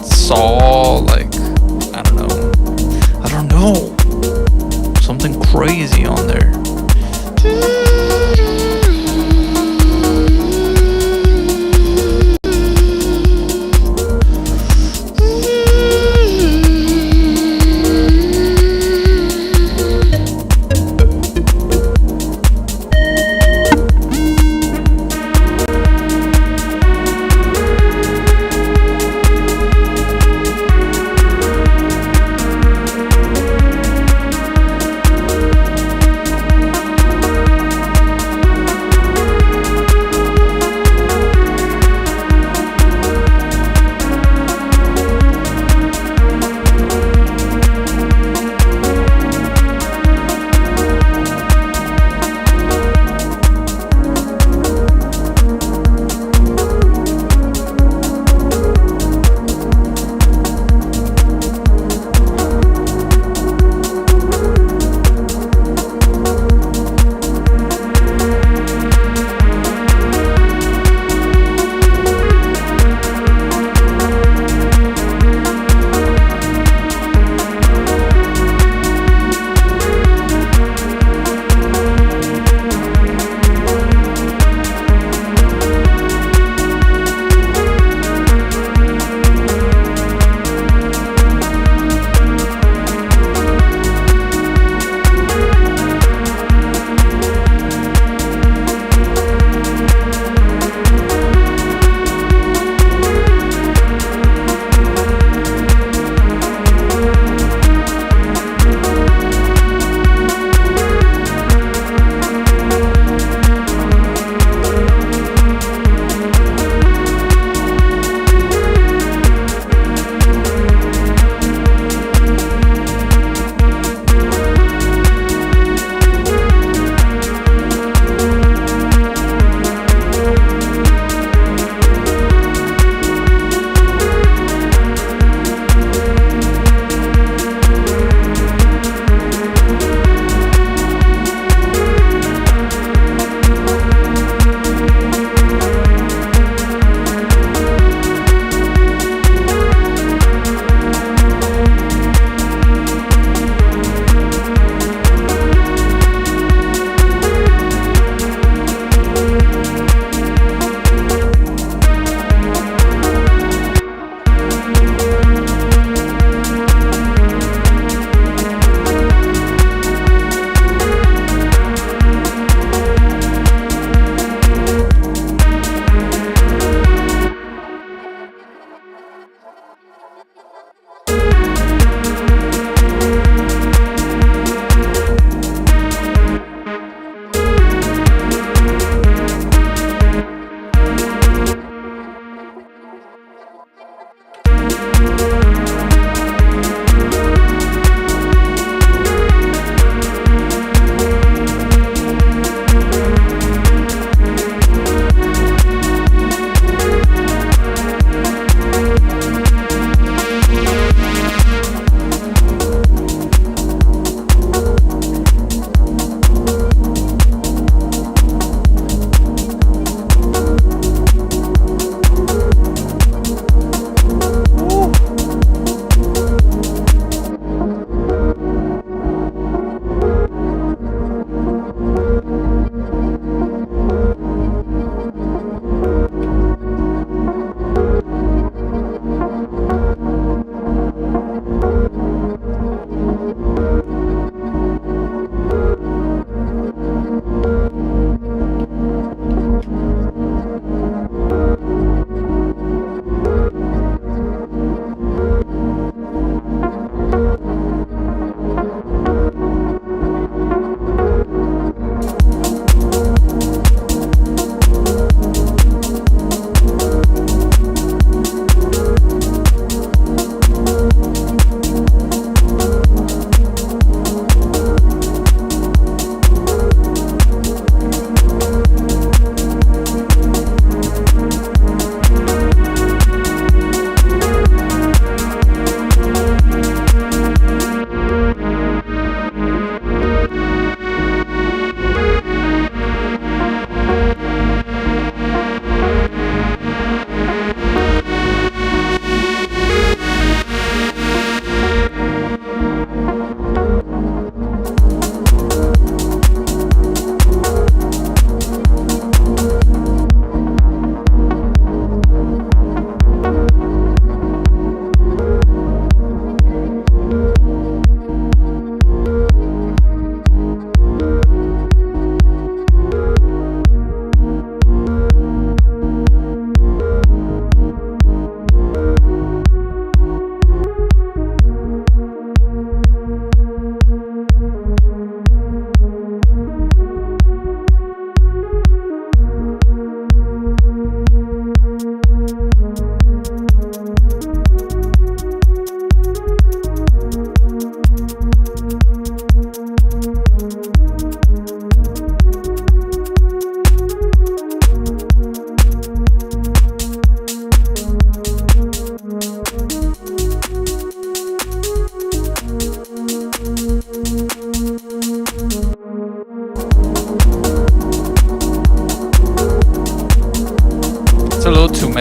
saw, like I don't know, something crazy on there.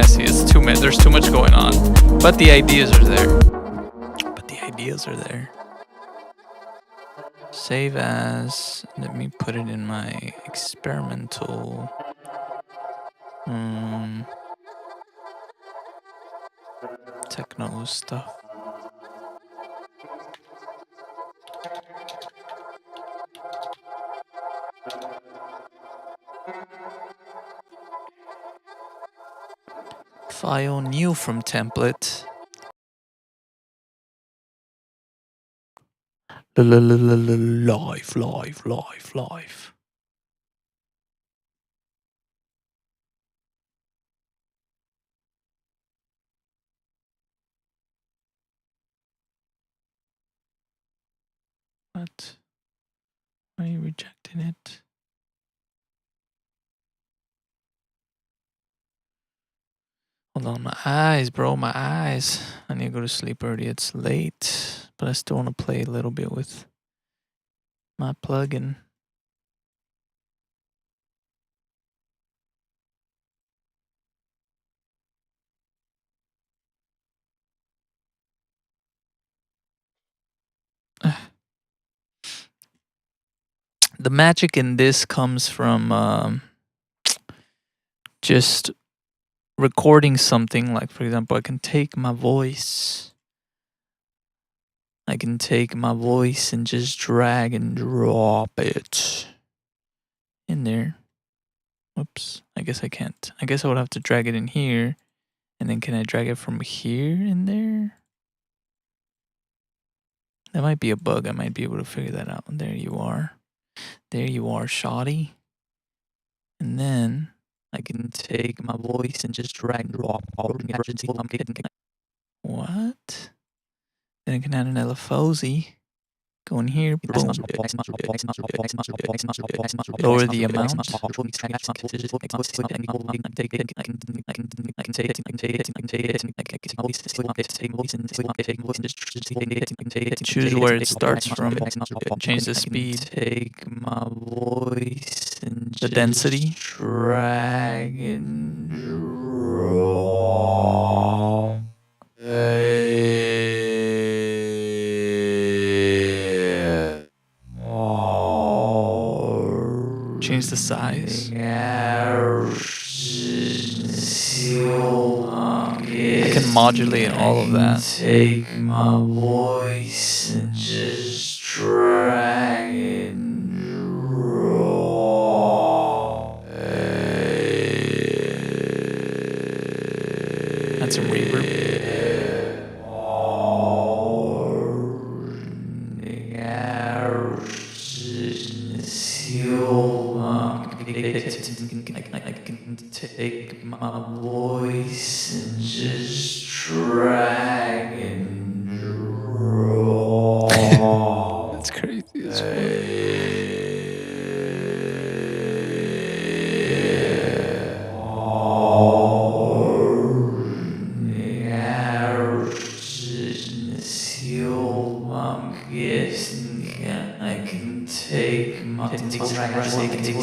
messy. It's too messy. There's too much going on. But the ideas are there. But the ideas are there. Save as. Let me put it in my experimental. Techno stuff. File new from template. Live. What? Why are you rejecting it? Hold on, my eyes, bro, my eyes. I need to go to sleep already. It's late, but I still want to play a little bit with my plugin. The magic in this comes from just recording something. Like, for example, I can take my voice. And just drag and drop it in there. Oops, I guess I can't. I guess I would have to drag it in here. And then can I drag it from here in there? That might be a bug. I might be able to figure that out. There you are. There you are, shoddy. And then I can take my voice and just drag and drop all the emergency. What? Then I can add an LFOZ. Go in here, boom. Lower the amount. Choose where it starts from. Change the speed. Take my voice and the density. Drag and drop. Change the size. I can modulate all of that. Take my voice and just drag and drop. Add some reverb. I can take my voice and just drag and drop. That's crazy as fuck. I can take my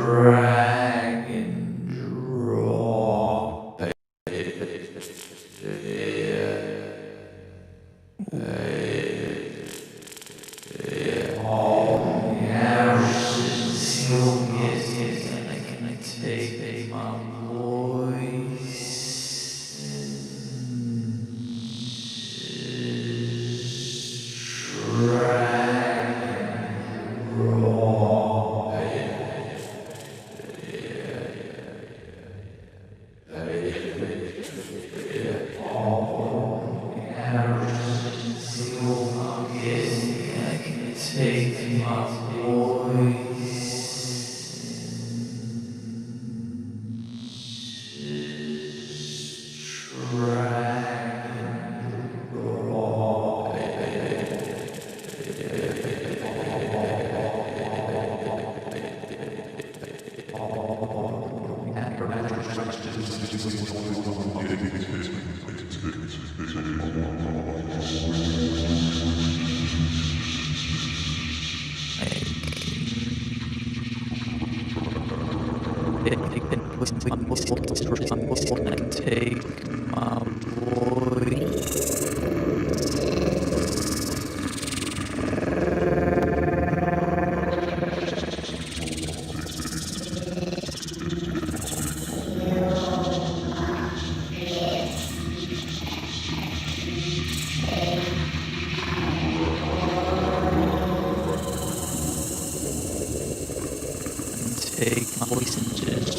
drag and drop. Take my voice. and take my voice. Take my voice and just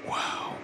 wow.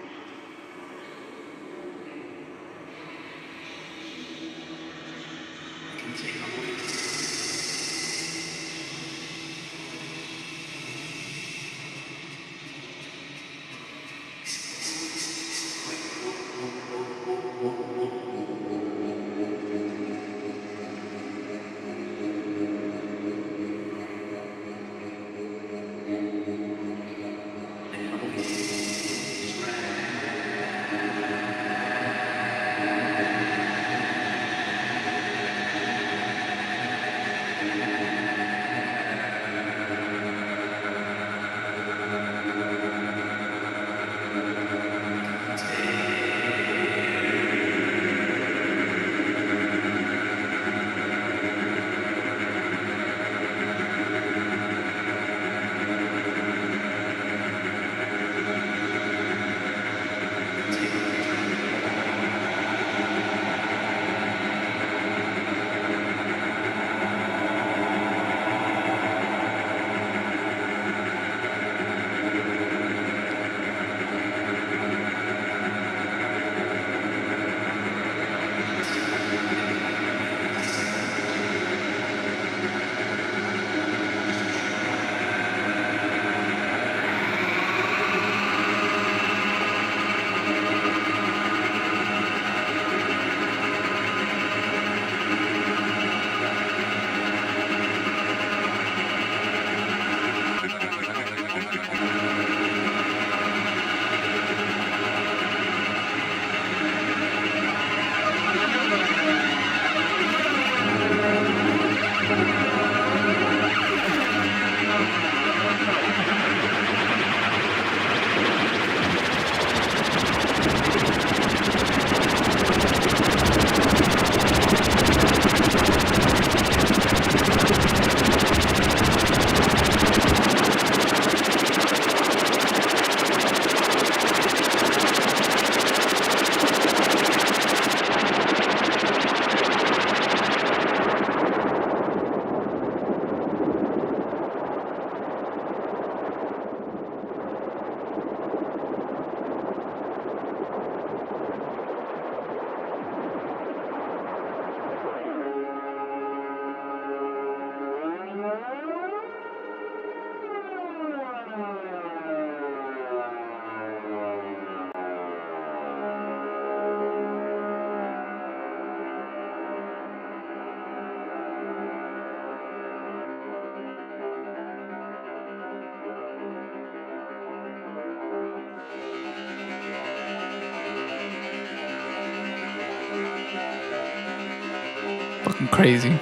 Fucking crazy.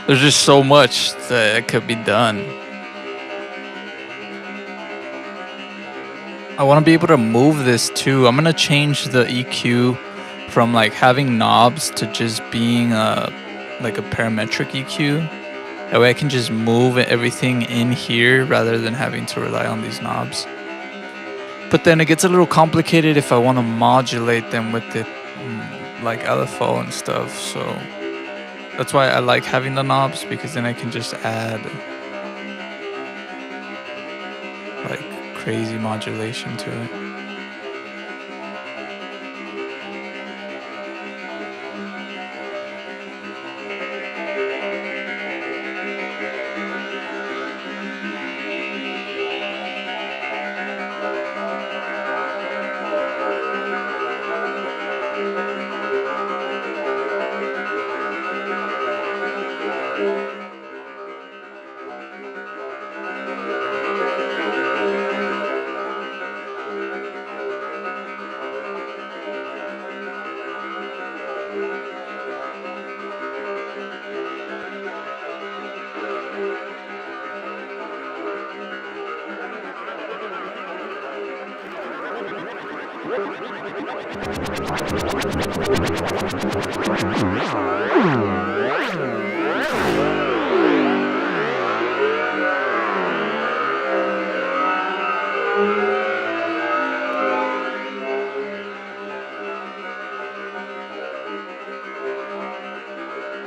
There's just so much that could be done. I want to be able to move this too. I'm gonna change the EQ from like having knobs to just being like a parametric EQ. That way I can just move everything in here rather than having to rely on these knobs. But then it gets a little complicated if I want to modulate them with the like LFO and stuff. So that's why I like having the knobs, because then I can just add like crazy modulation to it.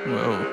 Whoa.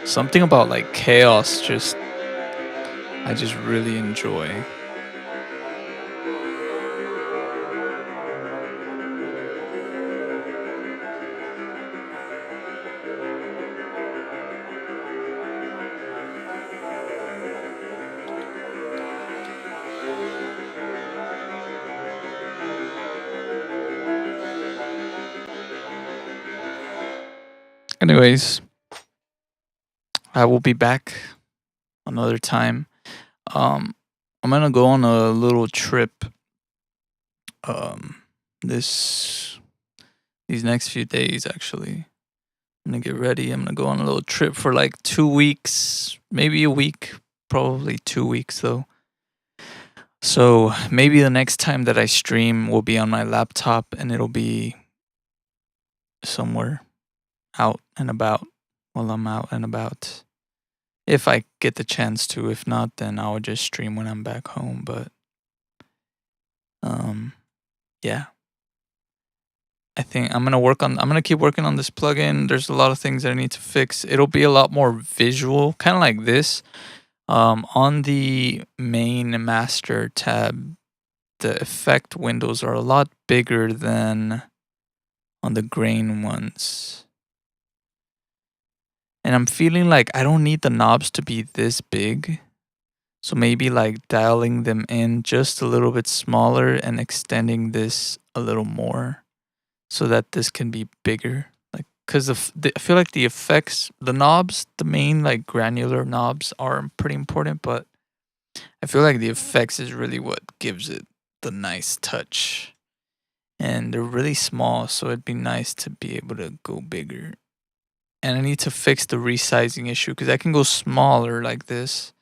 Something about like chaos just I just really enjoy. Anyways, I will be back another time. Um, I'm gonna go on a little trip. This these next few days actually. I'm gonna get ready. I'm gonna go on a little trip for like 2 weeks, maybe a week, probably 2 weeks though. So maybe the next time that I stream will be on my laptop and it'll be somewhere out and about while I'm out and about. If I get the chance to. If not, then I'll just stream when I'm back home. But yeah. I think I'm gonna keep working on this plugin. There's a lot of things that I need to fix. It'll be a lot more visual, kind of like this. On the main master tab, the effect windows are a lot bigger than on the grain ones. And I'm feeling like I don't need the knobs to be this big. So maybe like dialing them in just a little bit smaller and extending this a little more. so that this can be bigger. Like, cause I feel like the effects, the knobs, the main like granular knobs are pretty important, but I feel like the effects is really what gives it the nice touch. And they're really small, so it'd be nice to be able to go bigger. And I need to fix the resizing issue because I can go smaller like this,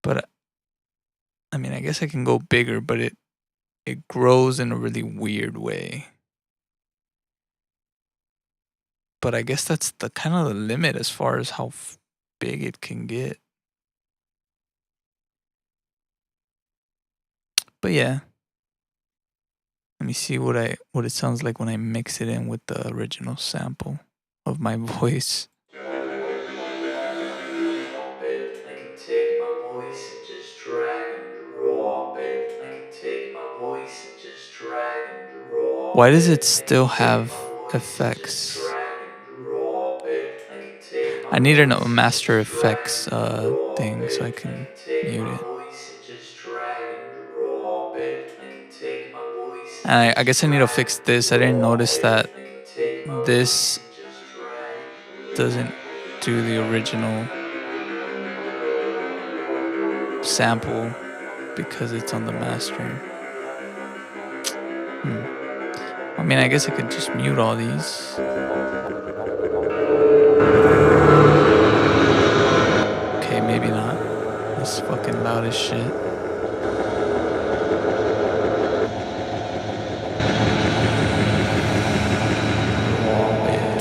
but I mean, I guess I can go bigger, but it grows in a really weird way. But I guess that's the kind of the limit as far as how big it can get. But yeah, let me see what it sounds like when I mix it in with the original sample of my voice. I can take my voice and just drag and drop it. I can take my voice and just drag and drop it. Why does it still have effects? I need a Master Effects thing so I can mute it. And I guess I need to fix this. I didn't notice that this doesn't do the original sample because it's on the master. I mean, I guess I could just mute all these. Okay, maybe not. It's fucking loud as shit.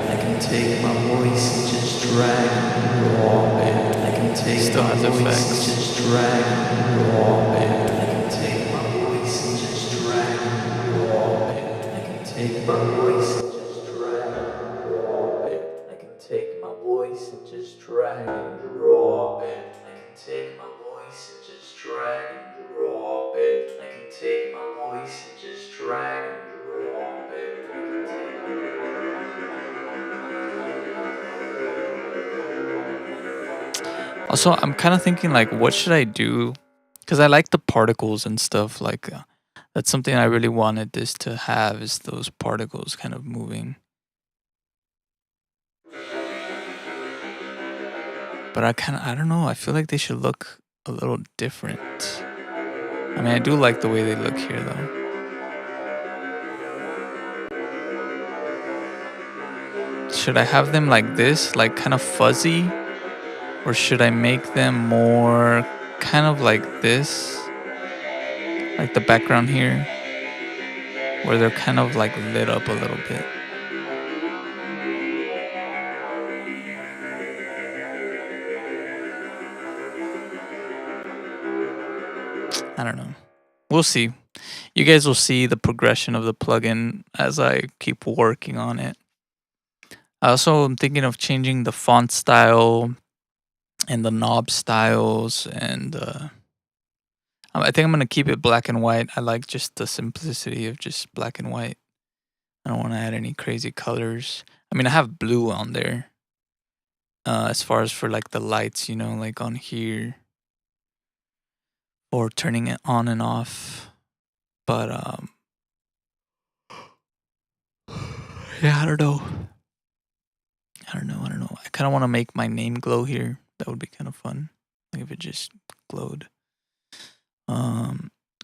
I can take my voice and just drag and drop it. I can take still has effects. Just drag and drop it. I can take my voice and just drag and drop it. I can take my voice and just drag and drop it. I can take my voice and just drag and drop it. I can take my voice and just drag and drop it. I can take my voice and just drag and drop it. I can take Also, I'm kind of thinking like, what should I do? Because I like the particles and stuff. Like, that's something I really wanted this to have is those particles kind of moving. But I don't know. I feel like they should look a little different. I mean, I do like the way they look here, though. Should I have them like this, like kind of fuzzy? Or should I make them more kind of like this? Like the background here, where they're kind of like lit up a little bit. I don't know. We'll see. You guys will see the progression of the plugin as I keep working on it. I also am thinking of changing the font style and the knob styles, and I think I'm gonna keep it black and white. I like just the simplicity of just black and white. I don't want to add any crazy colors. I mean, I have blue on there. As far as for like the lights, you know, like on here, or turning it on and off. But yeah, I don't know. I don't know. I kind of want to make my name glow here. That would be kind of fun. Like if it just glowed.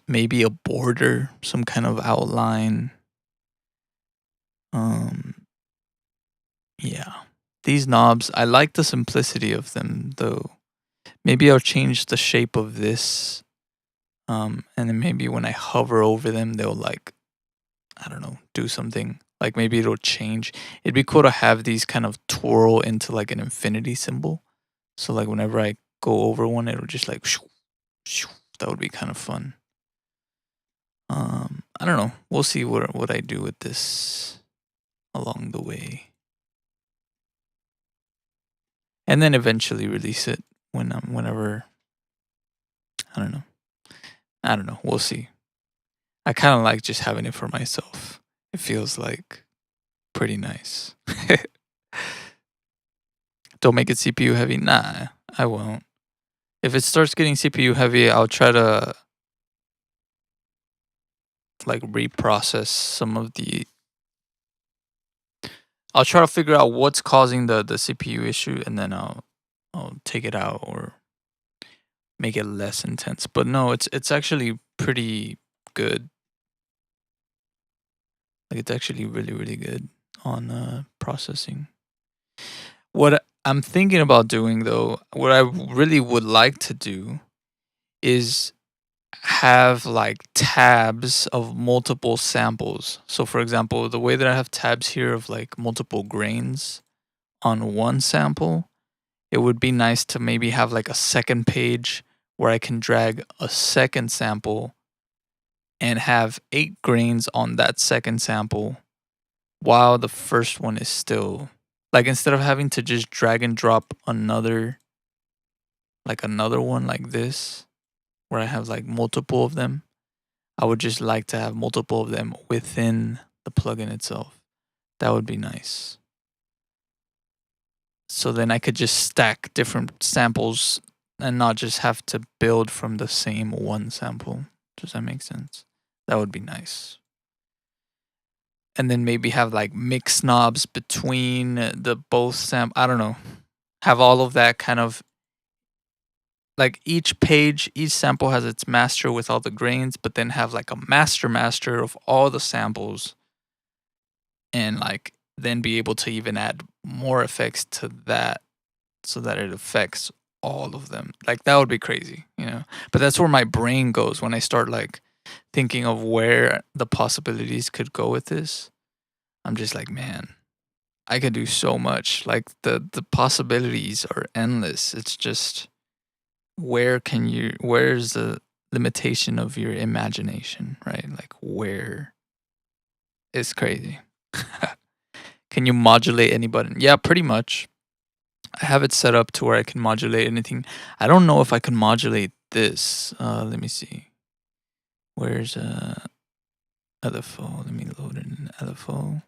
Maybe a border, some kind of outline. Yeah. These knobs, I like the simplicity of them though. Maybe I'll change the shape of this. And then maybe when I hover over them, they'll like, I don't know, do something. Like maybe it'll change. It'd be cool to have these kind of twirl into like an infinity symbol. So like whenever I go over one, it'll just like shoo, shoo. That would be kind of fun. I don't know. We'll see what I do with this along the way. And then eventually release it whenever I don't know. We'll see. I kind of like just having it for myself. It feels like pretty nice. Don't make it CPU heavy. Nah, I won't. If it starts getting CPU heavy, I'll try to like reprocess some of the I'll try to figure out what's causing the CPU issue, and then I'll take it out or make it less intense. But no, it's actually pretty good. Like it's actually really really good on processing. What I'm thinking about doing though, what I really would like to do is have like tabs of multiple samples. So for example, the way that I have tabs here of like multiple grains on one sample, it would be nice to maybe have like a second page where I can drag a second sample and have 8 grains on that second sample while the first one is still, like, instead of having to just drag and drop another one like this where I have like multiple of them, I would just like to have multiple of them within the plugin itself. That would be nice. So then I could just stack different samples and not just have to build from the same one sample. Does that make sense? That would be nice. And then maybe have like mix knobs between the both I don't know. Have all of that kind of like each page, each sample has its master with all the grains, but then have like a master of all the samples, and like then be able to even add more effects to that so that it affects all of them. Like that would be crazy, you know. But that's where my brain goes when I start like thinking of where the possibilities could go with this. I'm just like, man, I could do so much. Like the possibilities are endless. It's just where's the limitation of your imagination, right? Like where it's crazy. Can you modulate any button? Yeah, pretty much. I have it set up to where I can modulate anything. I don't know if I can modulate this. Let me see. Where's LFO? Let me load in LFO.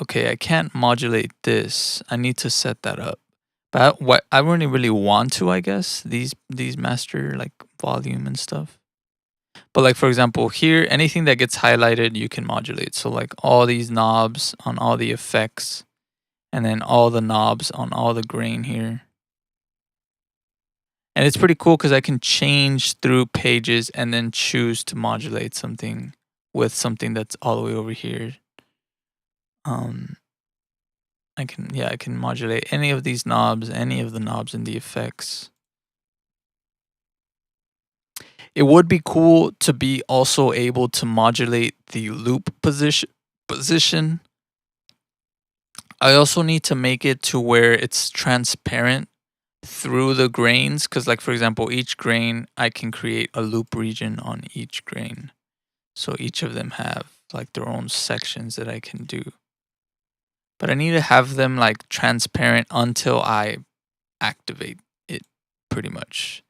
Okay, I can't modulate this. I need to set that up. But what I wouldn't really want to, I guess, these master like volume and stuff. But like for example, here anything that gets highlighted you can modulate. So like all these knobs on all the effects, and then all the knobs on all the grain here. And it's pretty cool because I can change through pages and then choose to modulate something with something that's all the way over here. I can modulate any of these knobs, any of the knobs in the effects. It would be cool to be also able to modulate the loop position. I also need to make it to where it's transparent through the grains, because like for example, each grain I can create a loop region on each grain. So each of them have like their own sections that I can do. But I need to have them like transparent until I activate it, pretty much.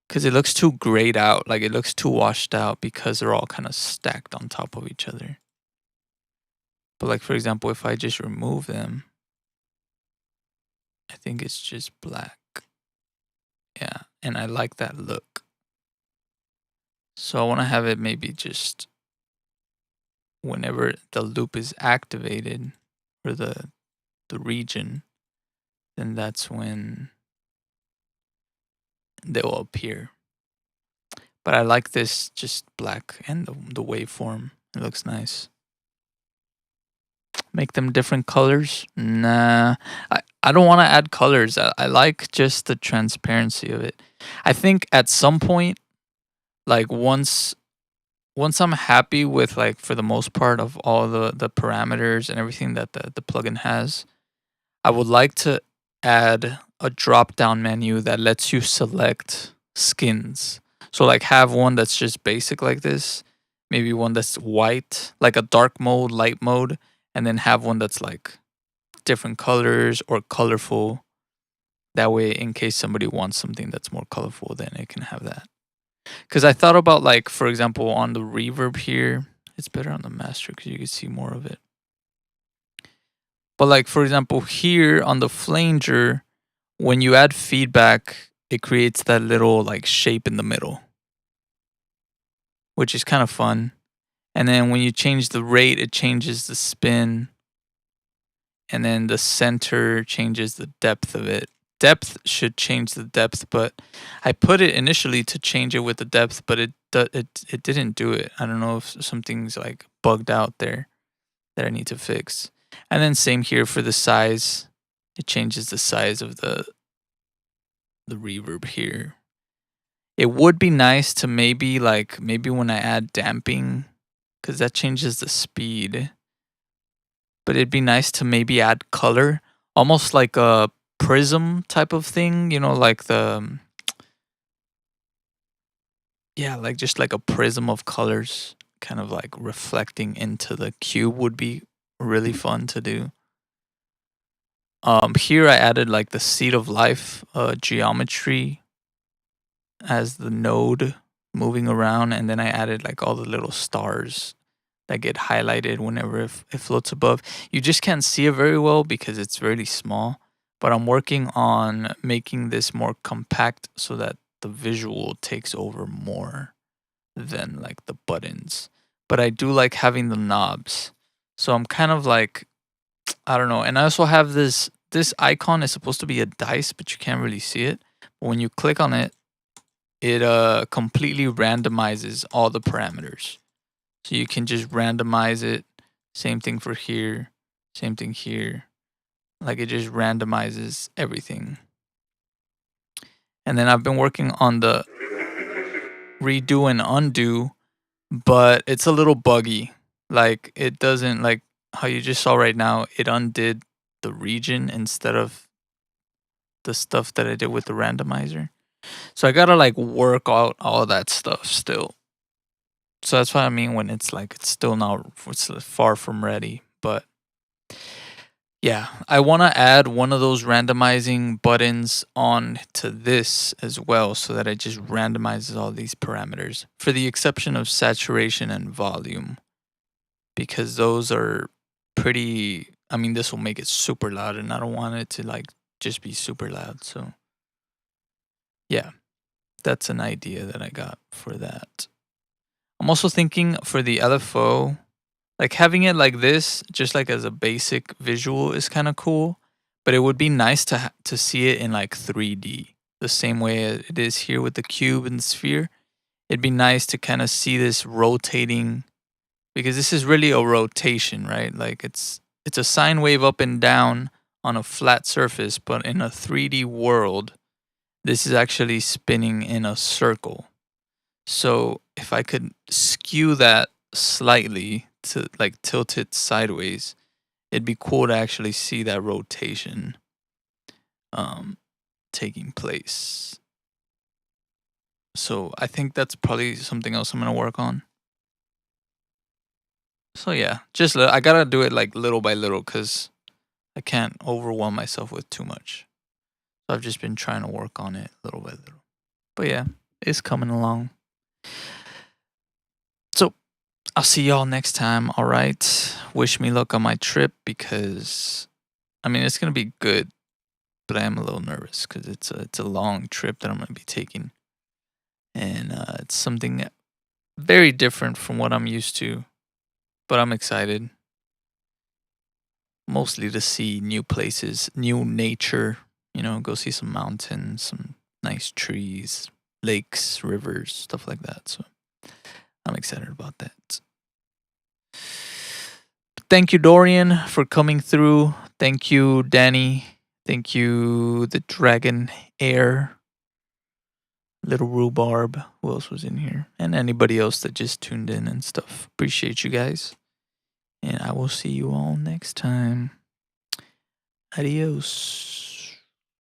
Because it looks too grayed out, like it looks too washed out because they're all kind of stacked on top of each other. But like for example, if I just remove them, I think it's just black. Yeah, and I like that look. So I want to have it maybe just whenever the loop is activated, or the region, then that's when they will appear. But I like this just black and the waveform. It looks nice. Make them different colors? Nah. I don't want to add colors. I like just the transparency of it. I think at some point, like once I'm happy with like for the most part of all the parameters and everything that the plugin has, I would like to add a drop down menu that lets you select skins. So like have one that's just basic like this, maybe one that's white, like a dark mode, light mode, and then have one that's like different colors or colorful. That way, in case somebody wants something that's more colorful, then it can have that. Because I thought about like, for example, on the reverb here, it's better on the master because you can see more of it. But like, for example, here on the flanger, when you add feedback, it creates that little like shape in the middle, which is kind of fun. And then when you change the rate, it changes the spin and then the center changes the depth of it. Depth should change the depth, but I put it initially to change it with the depth, but it didn't do it. I don't know if something's like bugged out there that I need to fix. And then same here for the size. It changes the size of the reverb here. It would be nice to maybe when I add damping, because that changes the speed. But it'd be nice to maybe add color, almost like a prism type of thing, like like just like a prism of colors, kind of like reflecting into the cube would be really fun to do. Here I added like the seed of life geometry as the node moving around, and then I added like all the little stars that get highlighted whenever it floats above. You just can't see it very well because it's really small, but I'm working on making this more compact so that the visual takes over more than like the buttons. But I do like having the knobs. So I'm kind of like, I don't know. And I also have this icon is supposed to be a dice, but you can't really see it. But when you click on it, it completely randomizes all the parameters. So you can just randomize it. Same thing for here. Same thing here. Like it just randomizes everything. And then I've been working on the redo and undo, but it's a little buggy. Like it doesn't, like how you just saw right now, it undid the region instead of the stuff that I did with the randomizer. So I gotta like work out all that stuff still. So that's what I mean when it's like it's still not, it's far from ready. But yeah, I want to add one of those randomizing buttons on to this as well, so that it just randomizes all these parameters, for the exception of saturation and volume, because those are pretty, I mean, this will make it super loud, and I don't want it to like just be super loud. So yeah, that's an idea that I got for that. I'm also thinking for the LFO, like having it like this, just like as a basic visual, is kind of cool. But it would be nice to see it in like 3D, the same way it is here with the cube and the sphere. It'd be nice to kind of see this rotating, because this is really a rotation, right? Like it's a sine wave up and down on a flat surface, but in a 3D world, this is actually spinning in a circle. So if I could skew that slightly to like tilt it sideways, it'd be cool to actually see that rotation taking place. So I think that's probably something else I'm gonna work on. So yeah, just I gotta do it like little by little, because I can't overwhelm myself with too much. So I've just been trying to work on it little by little. But yeah, it's coming along. So I'll see y'all next time. All right. Wish me luck on my trip, because I mean it's gonna be good, but I am a little nervous because it's a long trip that I'm gonna be taking, and it's something very different from what I'm used to. But I'm excited, mostly to see new places, new nature. Go see some mountains, some nice trees, lakes, rivers, stuff like that. So I'm excited about that. Thank you, Dorian, for coming through. Thank you, Danny. Thank you, the Dragon Air, Little Rhubarb. Who else was in here? And anybody else that just tuned in and stuff. Appreciate you guys. And I will see you all next time. Adios.